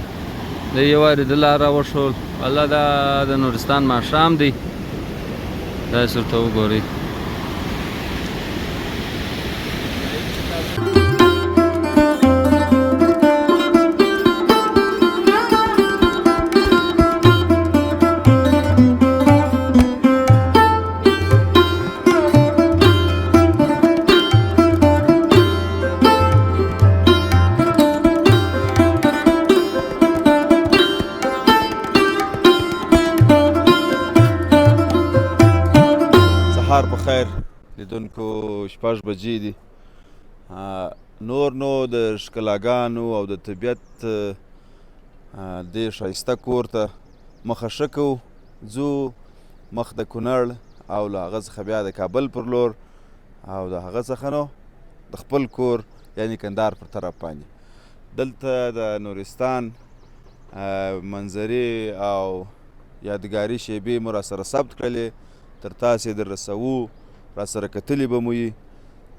دی یو وارې د لار راوښول والله دا د نورستان ماښام دی داسې ورته وګورئ سهار په خیر لیدونکو 6 بجې دي نور نو د ښکلاګانو او د طبیعت دې ښایسته کور ته مخه ښه کوو ځو مخ د کونړ او له هغه څخه بیا د کابل پر لور او د هغه څخه نو د خپل کور یعنی کندهار پر طرف باندې دلته د نورستان منظرې او یادګاري شیبې مو راسره ثبت کړلې تر تاسې در رسوو راسره کتلې به مو وي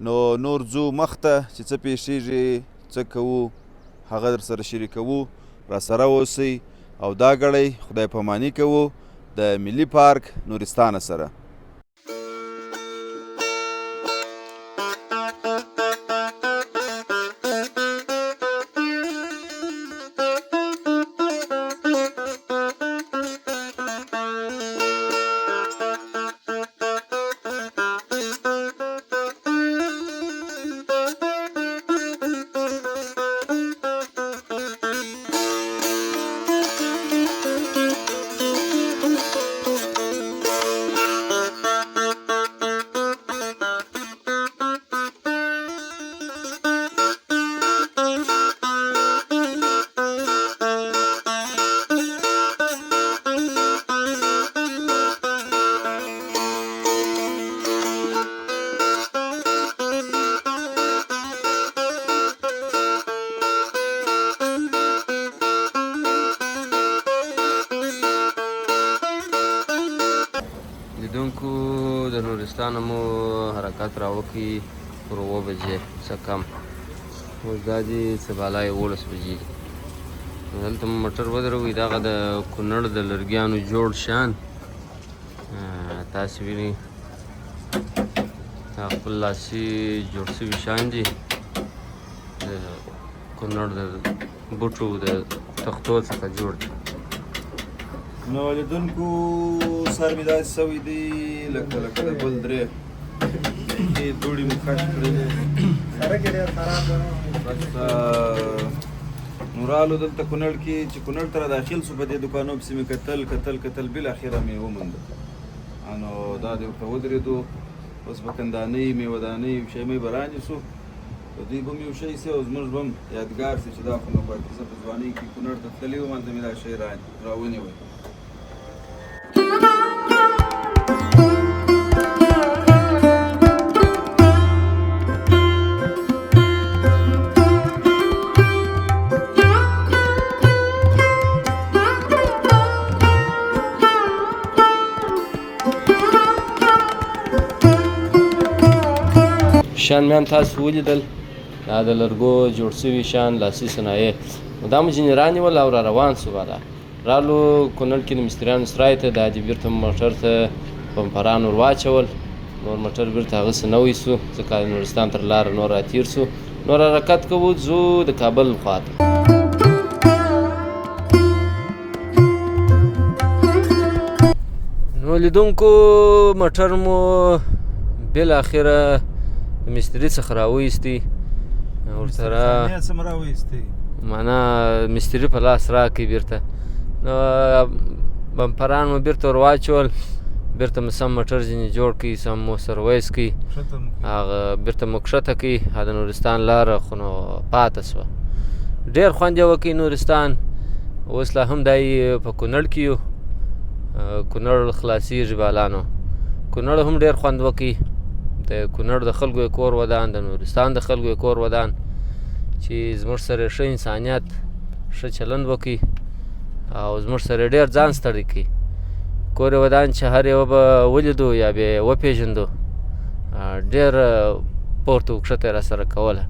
نو نور ځو مخته چې څه پیښیږي څه کوو هغه در سره شریکوو راسره اوسئ او دا ګړی خدای پاماني کوو د ملي پارک نورستانه سره لیدونکو د نورستانه مو حرکت راوکړي پر 7 بجې څه کم اوس دا دي څه بالا 11 بجې دي دلته مو موټر ودروئ دغه د کونړ د لرګیانو جوړ شیان تاسې وینئ دا خپل لاسي جوړ شوي شیان دي د کونړ د بوټو د تختو څخه جوړ دي نو لیدونکو سر مې داسې سوی دی لکه د بل درې دوړې مو کش کړې نو رالو دلته کونړ کې چې کونړ ته داخل شو په دې دوکانو پسې مې کتل بالاخره مې وموندل نو دا دې ورته ودرېدو اوس به کندانۍ میوهدانۍ یو شی مې به رانیسو دوی به مې یو شی سي او زموږ به هم یادګار سي چې دا خو نو باید زه په ځوانۍ کې کونړ ته تللی وم هلته مې دا شی راونیوی شیان مې هم تاسو ولیدل دا د لرګو جوړ شوي شیان لاسي صنایع نو دا مو ځینې رانیول او را روان سو والا رالو کونړ کې د مستریانو سرای ته دا دې بیرته موټر ته بمپران ور واچول نور موټر بیرته هغسې نه ویسو ځکه د نورستان تر لاره نور راتېر سو نور حرکت کوو ځو د کابل خواته نو لیدونکو موټر مو بالاخره د مستري څخه راوایستي ورسره معنا مستري په لاس راکړي بیرته نو بمپران مو بیرته ور واچول بیرته مو سم موټر ځینې جوړ کړي سم مو سرویس کړي هغه بیرته مو کښته کړي د نورستان لاره خو نو پاته سوه ډېر خوند یې وکړي نورستان اوس لا هم دی په کونړ کې یو کونړ خلاصېږي بالانو کونړ هم ډېر خوند وکړي د کونړ د خلکو یې کور ودان د نورستان د خلکو یې کور ودان چې زموږ سره ښه انسانیت ښه چلند وکړي او زموږ سره ډېر ځان ستړی کړي کور یې ودان چې هر یوه به ولیدو یا به یې وپېژندو ډېر پورته وکښته یې راسره کوله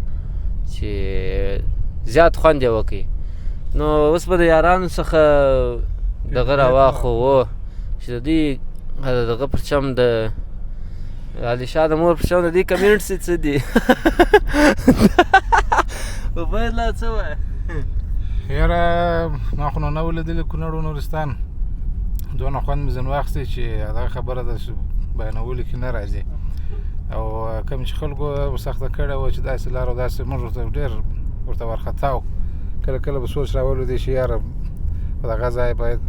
چې زیات خوند یې وکړي نو اوس به د یارانو څخه دغه راواخو و چې د دوی دغه پر چم د علیشا د مور پر چم د دوی کمنټس یې څه دي باید لا څه وایه یاره ما خو نو نه و لیدلي کونړ و نورستان دونه خوند مې ځینې واخیستی چې دغه خبره داسې بیانولو کې نه راځي او کوم چې خلکو سخته کړې وه چې داسې لار او داسې موږ ورته ډېر ورته وارخطا و کله کله به سوچ راولو چې یاره په دغه ځای باید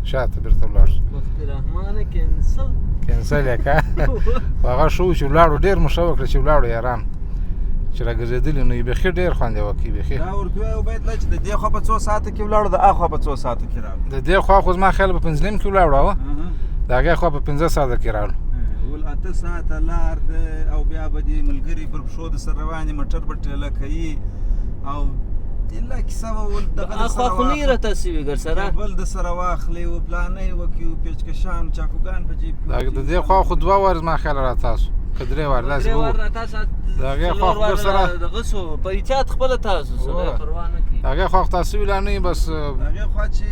شاته بېرته ولاړ شو کینسل یې که خو هغه ښه و چې ولاړو ډېر مو ښه وکړه چې ولاړو یاران چې راګرځېدلي نو یې بیخي ډېر خوند یې وکړي بیخي دا ورته ووایه عبیدالله چې د دې خوا په څو ساعته کې ولاړو د هغه خوا په څو ساعته کې راغلو د دې خوا خو زما خیال په پنځلیم کې ولاړو د هغې خوا په 15 ساعته کې راغلو 8 ساعته لار ده او بیا به دې ملګري پر پښو د سر روانې موټر به ټېله کوي او الله کیسه به اخوا خو نه یې راته سوي ګر سره بل د سره واخلې و پلانۍ وکړي و پیچکشان چاقوګان په جیب د دې خوا خو 2 وارې زما خیال راتاسو که 3 وارې داسې به و د هغې خوا خو در سره دغه سو په احتیاط خپله تاسو سره پروا نه کوي د هغې خوا خو تاسو ویلا نه بس د هغې خوا چې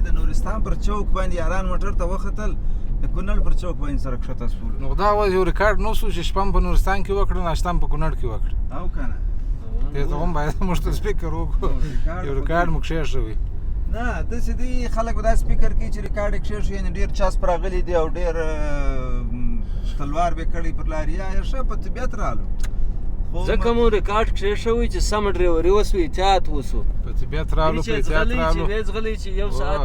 د نورستان پر چوک باندې یاران موټر ته وختل د کونړ پر چوک باندې سره کښته شولو نو دا وایي یو ریکارډ نه شو چې شپه هم په نورستان کې وکړه ناشته هم په کونړ کې وکړه او که نه دې ته هم باید موږ ته سپیکر وکړو یو ریکارډ مو کښېښوي نه داسې دي خلک به دا سپیکر کوي چې ریکارډ یې کښېښوي یعنې ډېر چسپ راغلی دی او ډېر تلوار به کړی پر لار یا ښه په طبیعت رالو ځکه مو ریکارډ کښېښوی چې سمه ډریوري وسو احتیاط وسو په طبیعت رالو په احتیاط رالو چې ځغلي چې یو ساعت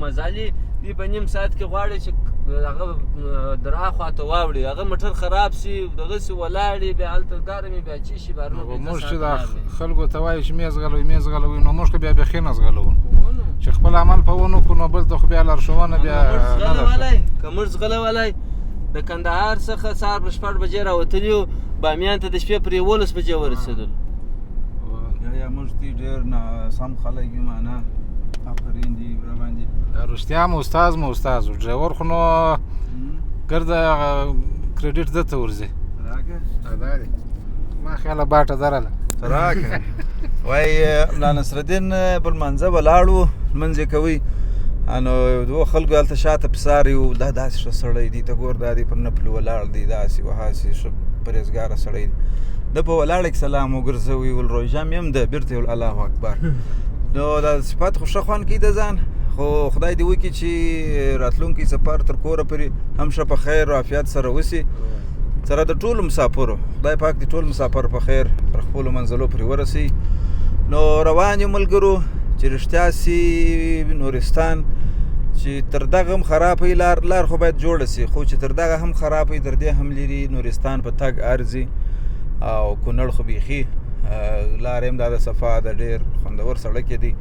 مزالي دی په نیم ساعت کې غواړي چې هغه در هاخوا ته واوړي هغه موټر خراب سي دغسې ولاړې بیا هلته ګرمې بیا چی شي بارونه موږ چې دا خلکو ته وایي چې مې ځغلوي نو موږ خو بیا بیخي نه ځغلوو چې خپل عمل په ونه کړو نو بل ته خو بیا لارښوونه بیا نه ده که موږ ځغلولی د کندهار څخه سهار په 6 بجې راوتلي وو بامیان ته د شپې پر 11 بجې ورسېدلو یا موږ دي ډېر ناسم خلک یو معنا آفرین دي راباندې رښتیا مو استاد و ډریور خو نو ګرده کریډیټ ده ته ورځي راکه دا دی ما خیاله باټه درله راکه وایي ملا نصرالدین پر منځه ولاړو لمونځ یې کوي نو دوه خلکو هلته شاته پساري وو دا داسې ښه سړی دی ته ګور دا دی پر نفلو ولاړ دی داسې وهاسې ښه پرهېزګاره سړی دی ده په ولاړه کې سلام وګرځوي ول روژه مې هم ده بېرته یې الله اکبر نو دا صفت خو ښه خوند کوي د ځان خو خدای دې وکړي چې راتلونکی سفر تر کوره پورې هم ښه په خیر او عافیت سره وسي سره د ټولو مسافرو خدای پاک دې ټول مسافر په خیر تر خپلو منزلو پورې ورسوي نو روان یو ملګرو چې رښتیا سي نورستان چې تر دغه هم خرابوي لار خو باید جوړه سي خو چې تر دغه هم خرابوي تر دې هم لري نورستان په تګ ارځي او کونړ خو بیخي لار هم دا د صفا د ډېر خوندور سړک دی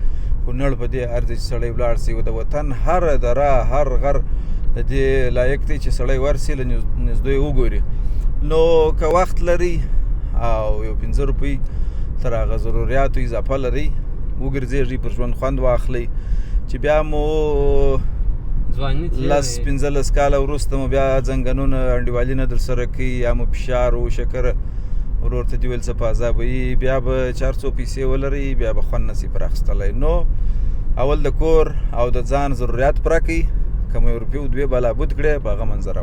کونړ په دې ارځي چې سړی ولاړ سي د وطن هر دره هر غر د دې لایق دی چې سړی ورسي له نږدې وګوري نو که وخت لري او یو 15 روپۍ تر هغه ضروریاتو اضافه لري وګرځېږي پر ژوند خوند واخلئ چې بیا مو 15 کاله وروسته مو بیا ځنګنونه انډیوالي نه در سره کوي یا مو فشار و شکر ورور ته دې ویل څه په عذابوي بیا به 400 پیسې ولرئ بیا به خوند نسي پر اخیستلی نو اول د کور او د ځان ضرورت پوره کوي که مو یو روپۍ 2 بلابود کړې په هغه منظره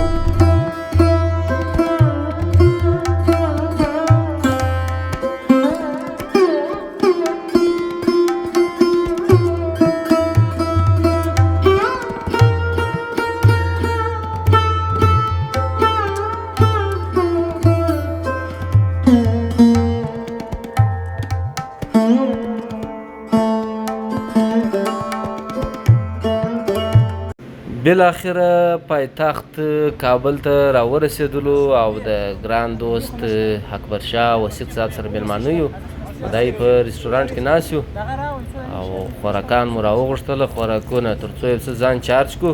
بالاخره پایتخت کابل ته راورسېدلو او د ګران دوست اکبر شاه وثیق صاحب سره مېلمانه یو. دا یې په رسټورانټ کې ناست یو او خوراکان مو راوغوښتله، خوراکونه تر څو یو څه ځان چارج کړو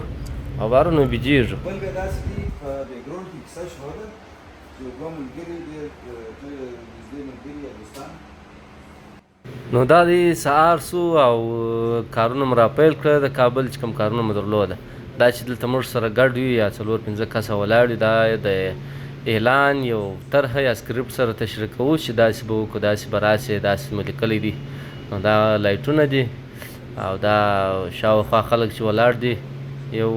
او باره نو بیجېږو. بل بیا داسې دي په بیکګراونډ کې کیسه شوه ده چې دوه ملګري ډېر نږدې ملګري یا دوستان نو دا دی سهار سو او کارونه مو راپیل کړه د کابل چې کوم کارونه مو درلوده. دا چې دلته موږ سره ګډ یو یا 4-5 کسه ولاړ یو، دا د اعلان یو طرحه یا سکرپټ سره تشریح کوو چې داسې به وکړو، داسې به راسې، داسې مو لیکلی دي. نو دا لایټونه دي او دا شاوخوا خلک چې ولاړ دي، یو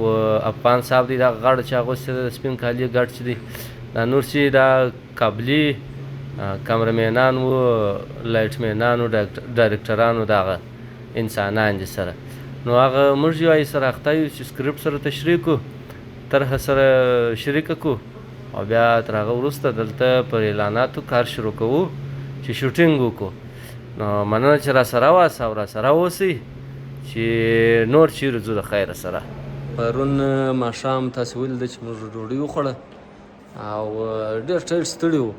افغان صاحب دی دا غاړه چې اغوستې ده د سپین کالي ګډ چې دی، دا نور چې دا کابلي کامرمینان وو، لایټمینان وو، ډایرکټران وو، دغه انسانان دي سره. نو هغه موږ یو ای سره اخته یو چې سکرپټ سره تشریح کړو، طرحه سره شریکه کړو او بیا تر هغه وروسته دلته پر اعلاناتو کار شروع کوو چې شوټینګ وکړو. نو مننه چې راسره واست او راسره اوسئ چې نور چیرې ځو د خیره سره. پرون ماښام تاسې ولیده چې موږ ډوډۍ وخوړه او ډېر ستړي وو.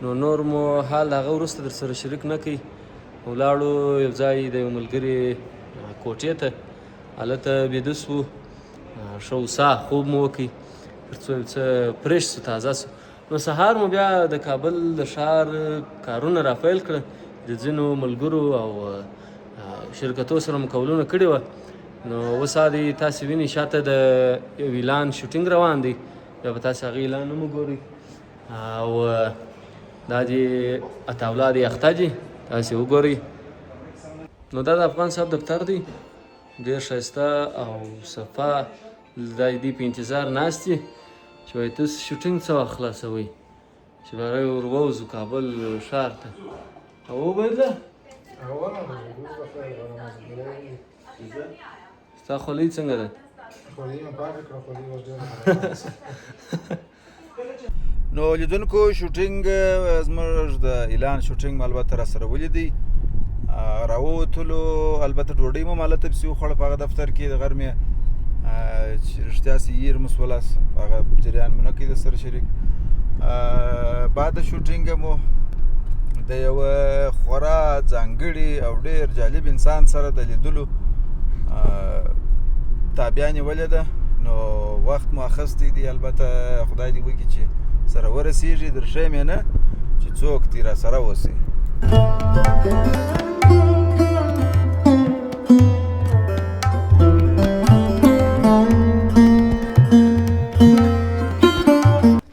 نو نور مو حال هغه وروسته در سره شریک نه کوي. ولاړو یو ځای د یو ملګري کوټې ته، هلته بیده سو، ښه وسا خوب مو وکړ تر څو یو څه فرېش سو، تازه سو. نو سهار مو بیا د کابل د ښار کارونه راپیل کړه، د ځینو ملګرو او شرکتو سره مو کولونه کړي وه. نو اوس دی تاسې وینئ شاته د یو اعلان شوټینګ روان دی، بیا به تاسې هغه اعلان هم وګورئ. او دا دې اطاوله دی اخته دي، تاسې وګورئ. نو دا د افغان صاحب دفتر دی، ډېر ښایسته او صفا. دا دی په انتظار ناست دي چې وایي تاسو شوټینګ څه وخت خلاصوئ چې بری ور ووځو کابل ښار ته. او وبیده ستا خولۍ څنګه ده؟ نو لیدونکو شوټینګ زموږ د اعلان شوټینګ مو البته راسره ولیدی، راووتلو. البته ډوډۍ مو هلته پسې وخوړه په هغه دفتر کې د غرمې، چې رښتیا سیر مو سوله، هغه جریان مو نه کوي د سره شریک. بعد د شوټینګه مو د یوه خورا ځانګړي او ډېر جالب انسان سره د لیدلو تابیا نیولې ده. نو وخت مو اخیستی دی، البته خدای دې وکړي چې سره ورسېږي. درښیم یې نه چې څوک دې راسره اوسئ.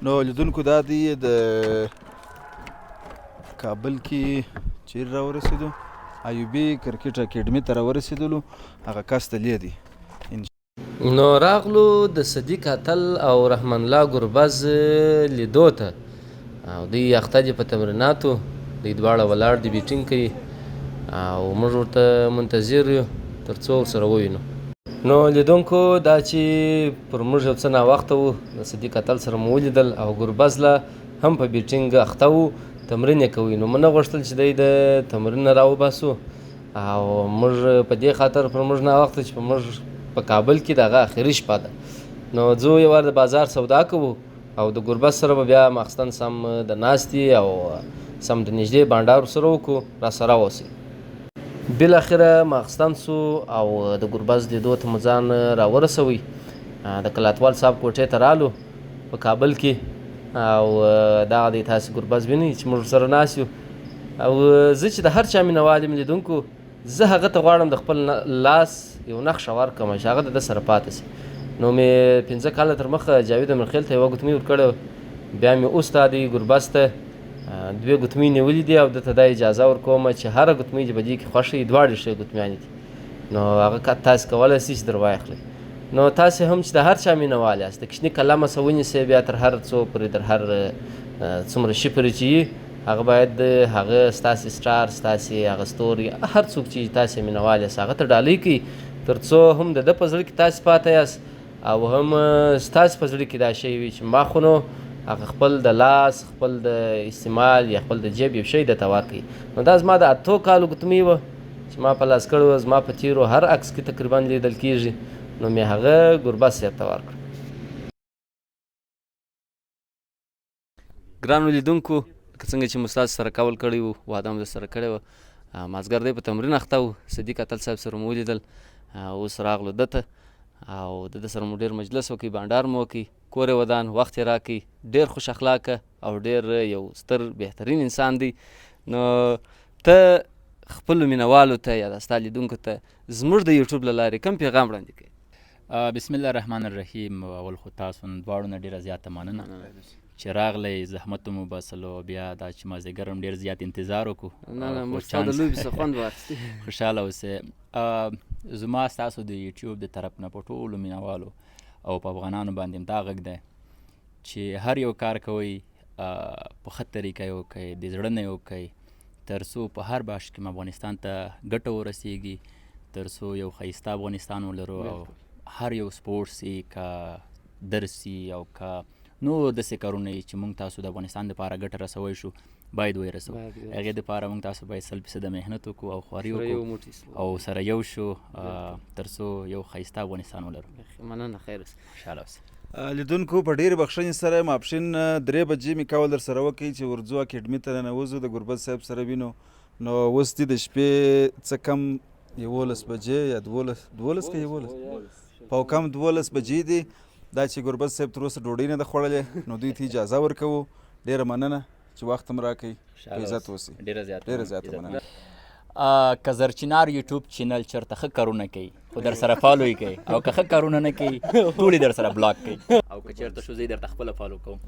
نو لیدونکو دا دی د کابل کې چیرې راورسېدو، ایوبي کرکټ اکیډمي ته راورسېدلو، هغه کس ته لیدي. نو راغلو د صدیق اتل او رحمان الله ګربز لیدو ته، او دوی اخته دي په تمریناتو، دوی دواړه ولاړ دي بیټینګ کوي او موږ ورته منتظر یو تر څو ورسره ووینو. نو لیدونکو دا چې پر موږ یو څه ناوخته وو، د صدیق اتل سره مو ولیدل او ګربز له هم په بیټینګ اخته وو، تمرین یې کوي. نو موږ نه غوښتل چې دی د تمرین نه راوباسو او موږ په دې خاطر پر موږ ناوخته چې په موږ په کابل کې دغه اخري شپه ده. نو ځو یو وار د بازار سودا کوو او د ګربز سره به بیا ماخستن سم د ناستې او سم د نږدې بانډار سره وکړو، راسره اوسئ. بالاخره ماخستن سو او د ګربز لیدو ته مو ځان راورسوئ. د کلاتوال صاحب کوټې ته رالو په کابل کې، او دغه دی تاسې ګربز وینئ چې موږ سره ناست یو. او زه چې د هر چا مینوال یم لیدونکو، زه هغه ته غواړم د خپل لاس یو نقشه ورکړم چې هغه د ده سره پاتې شي. نو مې 5 کاله تر مخه جاوید امرخیل ته یوه ګوتمۍ ورکړې، بیا مې اوس تا دی ګربز ته 2 ګوتمۍ نیولې دي او دته دا اجازه ورکوم چې هره ګوتمۍ چې به دې کې خوښه وي، دواړې ښې ګوتميانې دي. نو هغه تاسې کولی شئ چې در واخلئ. نو تاسې هم چې د هر چا مینوال یاست، د کوچني قلمه څه ونیسئ، بیا تر هر څو پورې در هر څومره شي پورې چې وي، هغه باید هغه ستاسې سټار، ستاسې هغه ستوري، هر څوک چې تاسې مینوال یاست هغه ته ډالۍ کوئ، تر څو هم د ده په زړه کې تاسې پاته یاست او هم ستاسې په زړه کې دا شی وي چې ما خو نو هغه خپل د لاس، خپل د استعمال یا خپل د جیب یو شی درته ورکوي. نو دا زما د 8 کالو ګوتمۍ وه چې ما په لاس کړې وه، زما په تېرو هر عکس کې تقریبا لیدل کېږي. نو مې هغه ګربز صاحب ته ورکړ. ګرانو لیدونکو، لکه څنګه چې مو ستاسو سره قول کړی وو، واده مو درسره کړی وه، مازدیګر دی په تمرین اخته و. صدیق اتل صاحب سره مو ولیدل، اوس راغلو ده ته او د ده سره مو ډېر مجلس وکړي، بانډار مو وکړي، کور یې ودان، وخت یې راکړي. ډېر خوش اخلاقه او ډېر یو ستر بهترین انسان دی. نو ته خپلو مینهوالو ته یا د ستا لیدونکو ته زموږ د یوټیوب له لارې کوم پیغام وړاندې کوې؟ بسم الله الرحمن الرحیم. اول خو تاسو دواړو نه ډېره زیاته مننه چې راغلی، زحمت مو وباسلو، بیا دا چې مازدیګر هم ډېر زیات انتظار وکړو. نه موږ ستا د لوبې څخه خوند واخیستې. خوشحاله اوسئ. زما ستاسو د یوټیوب د طرف نه په ټولو مینهوالو او په افغانانو باندې هم دا غږ دی چې هر یو کار کوئ په ښه طریقه یې وکئ، د زړه نه یې وکئ، تر څو په هر باش کې افغانستان ته ګټه ورسیږي، تر څو یو ښایسته افغانستان ولرو او هر یو سپورټس یې که درس یي او که نور داسې کارونه یي چې موږ تاسو د افغانستان دپاره ګټه رسوی شو باید ویې رسوو. هغې دپاره موږ تاسو باید 100% محنت وکړو او خواري وکړو او سره یو شو تر څو یو ښایسته افغانستان ولرو. مننه، خیر اوسه. خوشحاله اوسئ. لیدونکو په ډېرې بخښنې سره ماپښین 3 بجې مې کول در سره وکړئ چې ورځو اکیډمي ته ننوځو، د ګربز صاحب سره وینو. نو اوس دي د شپې څه کم 11 بجې یا 12 که 11 په کم 12 بجې دي. دا چې ګربز صاحب تر اوسه ډوډۍ نه ده خوړلې، نو دوی ته اجازه ورکوو. ډېره مننه چې وخت هم راکوئ، په عزت اوسئ. ډېره زیاته مننه. که زرچینار یوټیوب چینل چېرته ښه کارونه کوي خو در سره فالو یې کوي، او که ښه کارونه نه کوي ټول یې در سره بلاک کوي، او که چېرته شو زه یې درته خپله فالو کوم.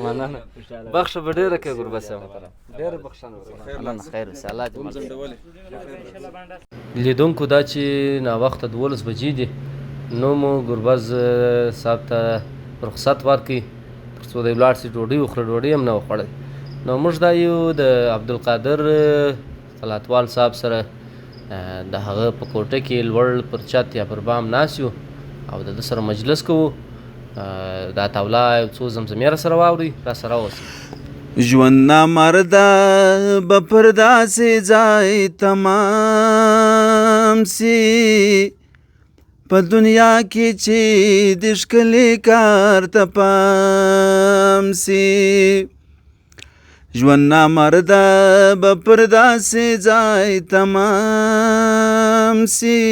مننه، بخښه به ډېره کوې ګربز صاحب، ډېره بخښنه وکړه. مننه، خیر اوسه. الله دې مل. لیدونکو، دا چې ناوخته 12 بجې دي، نو مو ګربز صاحب ته رخصت ورکړي تر څو دی ولاړ شي ډوډۍ وخوره. ډوډۍ هم نه وه خوړلې. نو موږ دا یو د عبدالقادر طلعتوال صاحب سره د هغه په کوټه کې لوړ پر چت یا پر بام ناست یو او د ده سره مجلس کوو. دا طاوله یو څو زمزمې را سره واورئ، را سره اوسئ. ژوند نامرده به پر داسې ځای تمام سي په دنیا کې چې د ښکلي کار ته پام سي. ژوند نامرده به پر داسې ځای تمام سي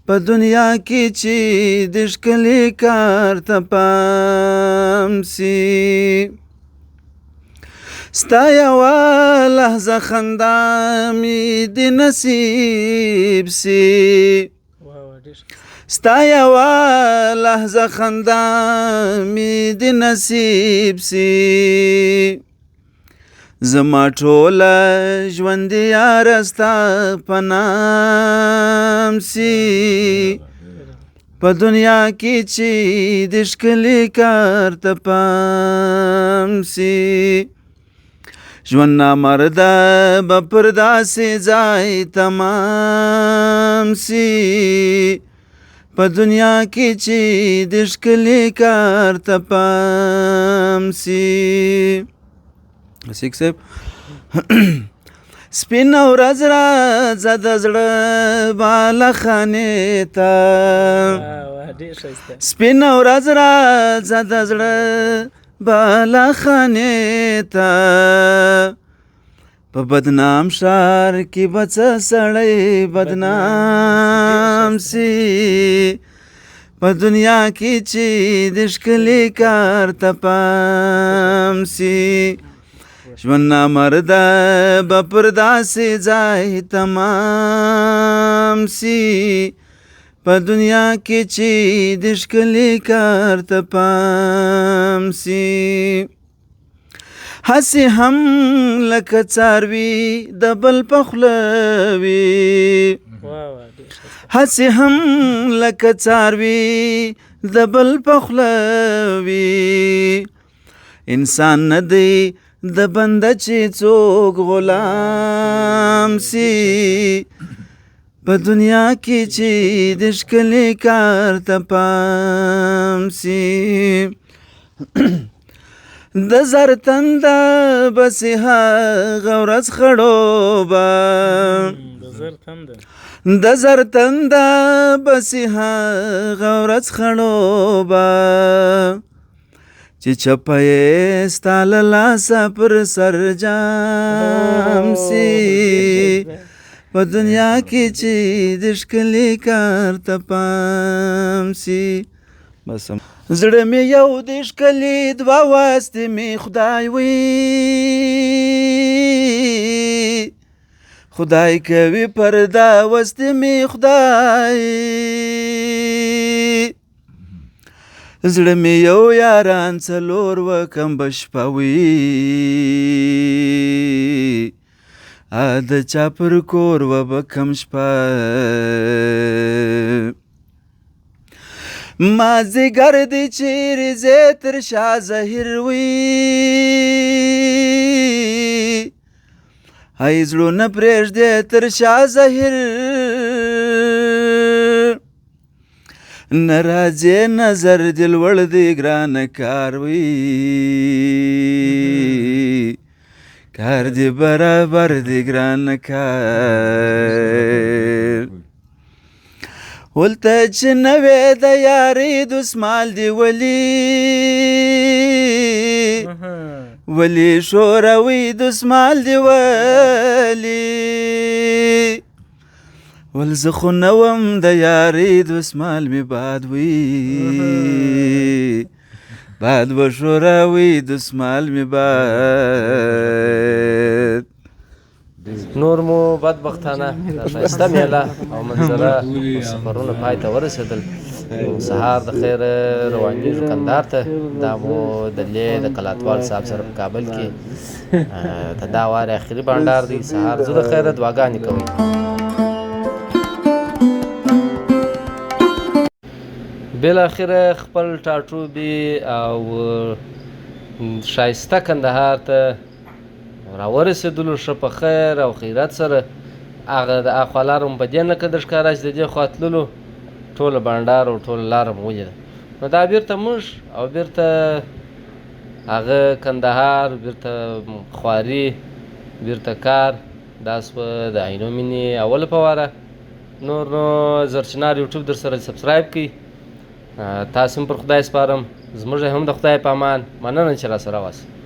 په دنیا کې چې د ښکلي کار ته پام سي. ستا یوه لحظه خندا مې د نصیب سي، ستا یوه لحظه خندا مې د نصیب سي. زما ټوله ژوند یاره ستا په نام سي په دنیا کې چې د ښکلي کار ته پام سي. ژوند نامرده به پر داسې ځای تمام سي په دنیا کې چې د ښکلي کار ته پام سي. سیک صاحب سپینه ورځ راځه د زړه بالخانې ته، سپینه ورځ راځه د زړه بالخانې ته په بدنام ښار کې به څه سړی بدنام سي په دنیا کې چې د ښکلي کار ته پام سي. ژوند نامرده به پر داسې ځای تمام سي په دنیا کې چې د ښکلي کار ته پام سي. هسې هم لکه څاروي د بل په خوله وي، هسې هم لکه څاروي د بل په خوله وي. انسان نه دی د بنده چې څوک غلام سي په دنیا کې چې د ښکلي کار ته پام سي. د زر تنده بسې هغه ورځ خړوبه، د زر تنده بسې هغه ورځ خړوبه چې چپه یې ستا له لاسه پر سر جام سي په دنیا کې چې د ښکلي کار ته پام سي بس زړه مې یو د ښکلي دوه واستې مې خدای وي خدای کوي پرده وستې مې خدای زړه مې یو یاران څلور وکمبه شپه وي د چا پر کور و به کم شپه مازدیګر دی چیرې ځې تر شا زهیر وي ای زړونه پرېږدې تر شا زهیر نه راځې نظر دې لوړ دی ګرانه کار وي کار دې برابر دی ګرانه کار ولته چې نوې د یارۍ دسمال دی ولی شوروي دسمال دی ول زه خو نه وم د یارۍ دسمال مې باد وي باد به شوروي دسمال مې باد نور مو بدبختانه د ښایسته میله او منظره سفرونه پای ته ورسېدل سهار د خیر روانېږو کندهار ته دا مو د لې د کلاتوال صاحب سره په کابل کې د دا وار اخري بانډار دی سهار زه د خیره دعاګانې کوئ بالاخره خپل ټاټوبي او ښایسته کندهار ته راورسېدلو ښه په خیر او خیرات سره هغه د اخوا لاره مو په دې نه قدر ښکاره چې د دې خوا تللو ټوله بانډار او ټوله لاره مو ولیده نو دا بیرته موږ او بیرته هغه کندهار بیرته خواري بیرته کار دا سوه د عینو مینې اوله په واره نور نو زرچنار یوټیوب در سره سبسکرایب کړئ تاسو هم پر خدای سپارم زموږ هم د خدای په امان مننه چې راسره واست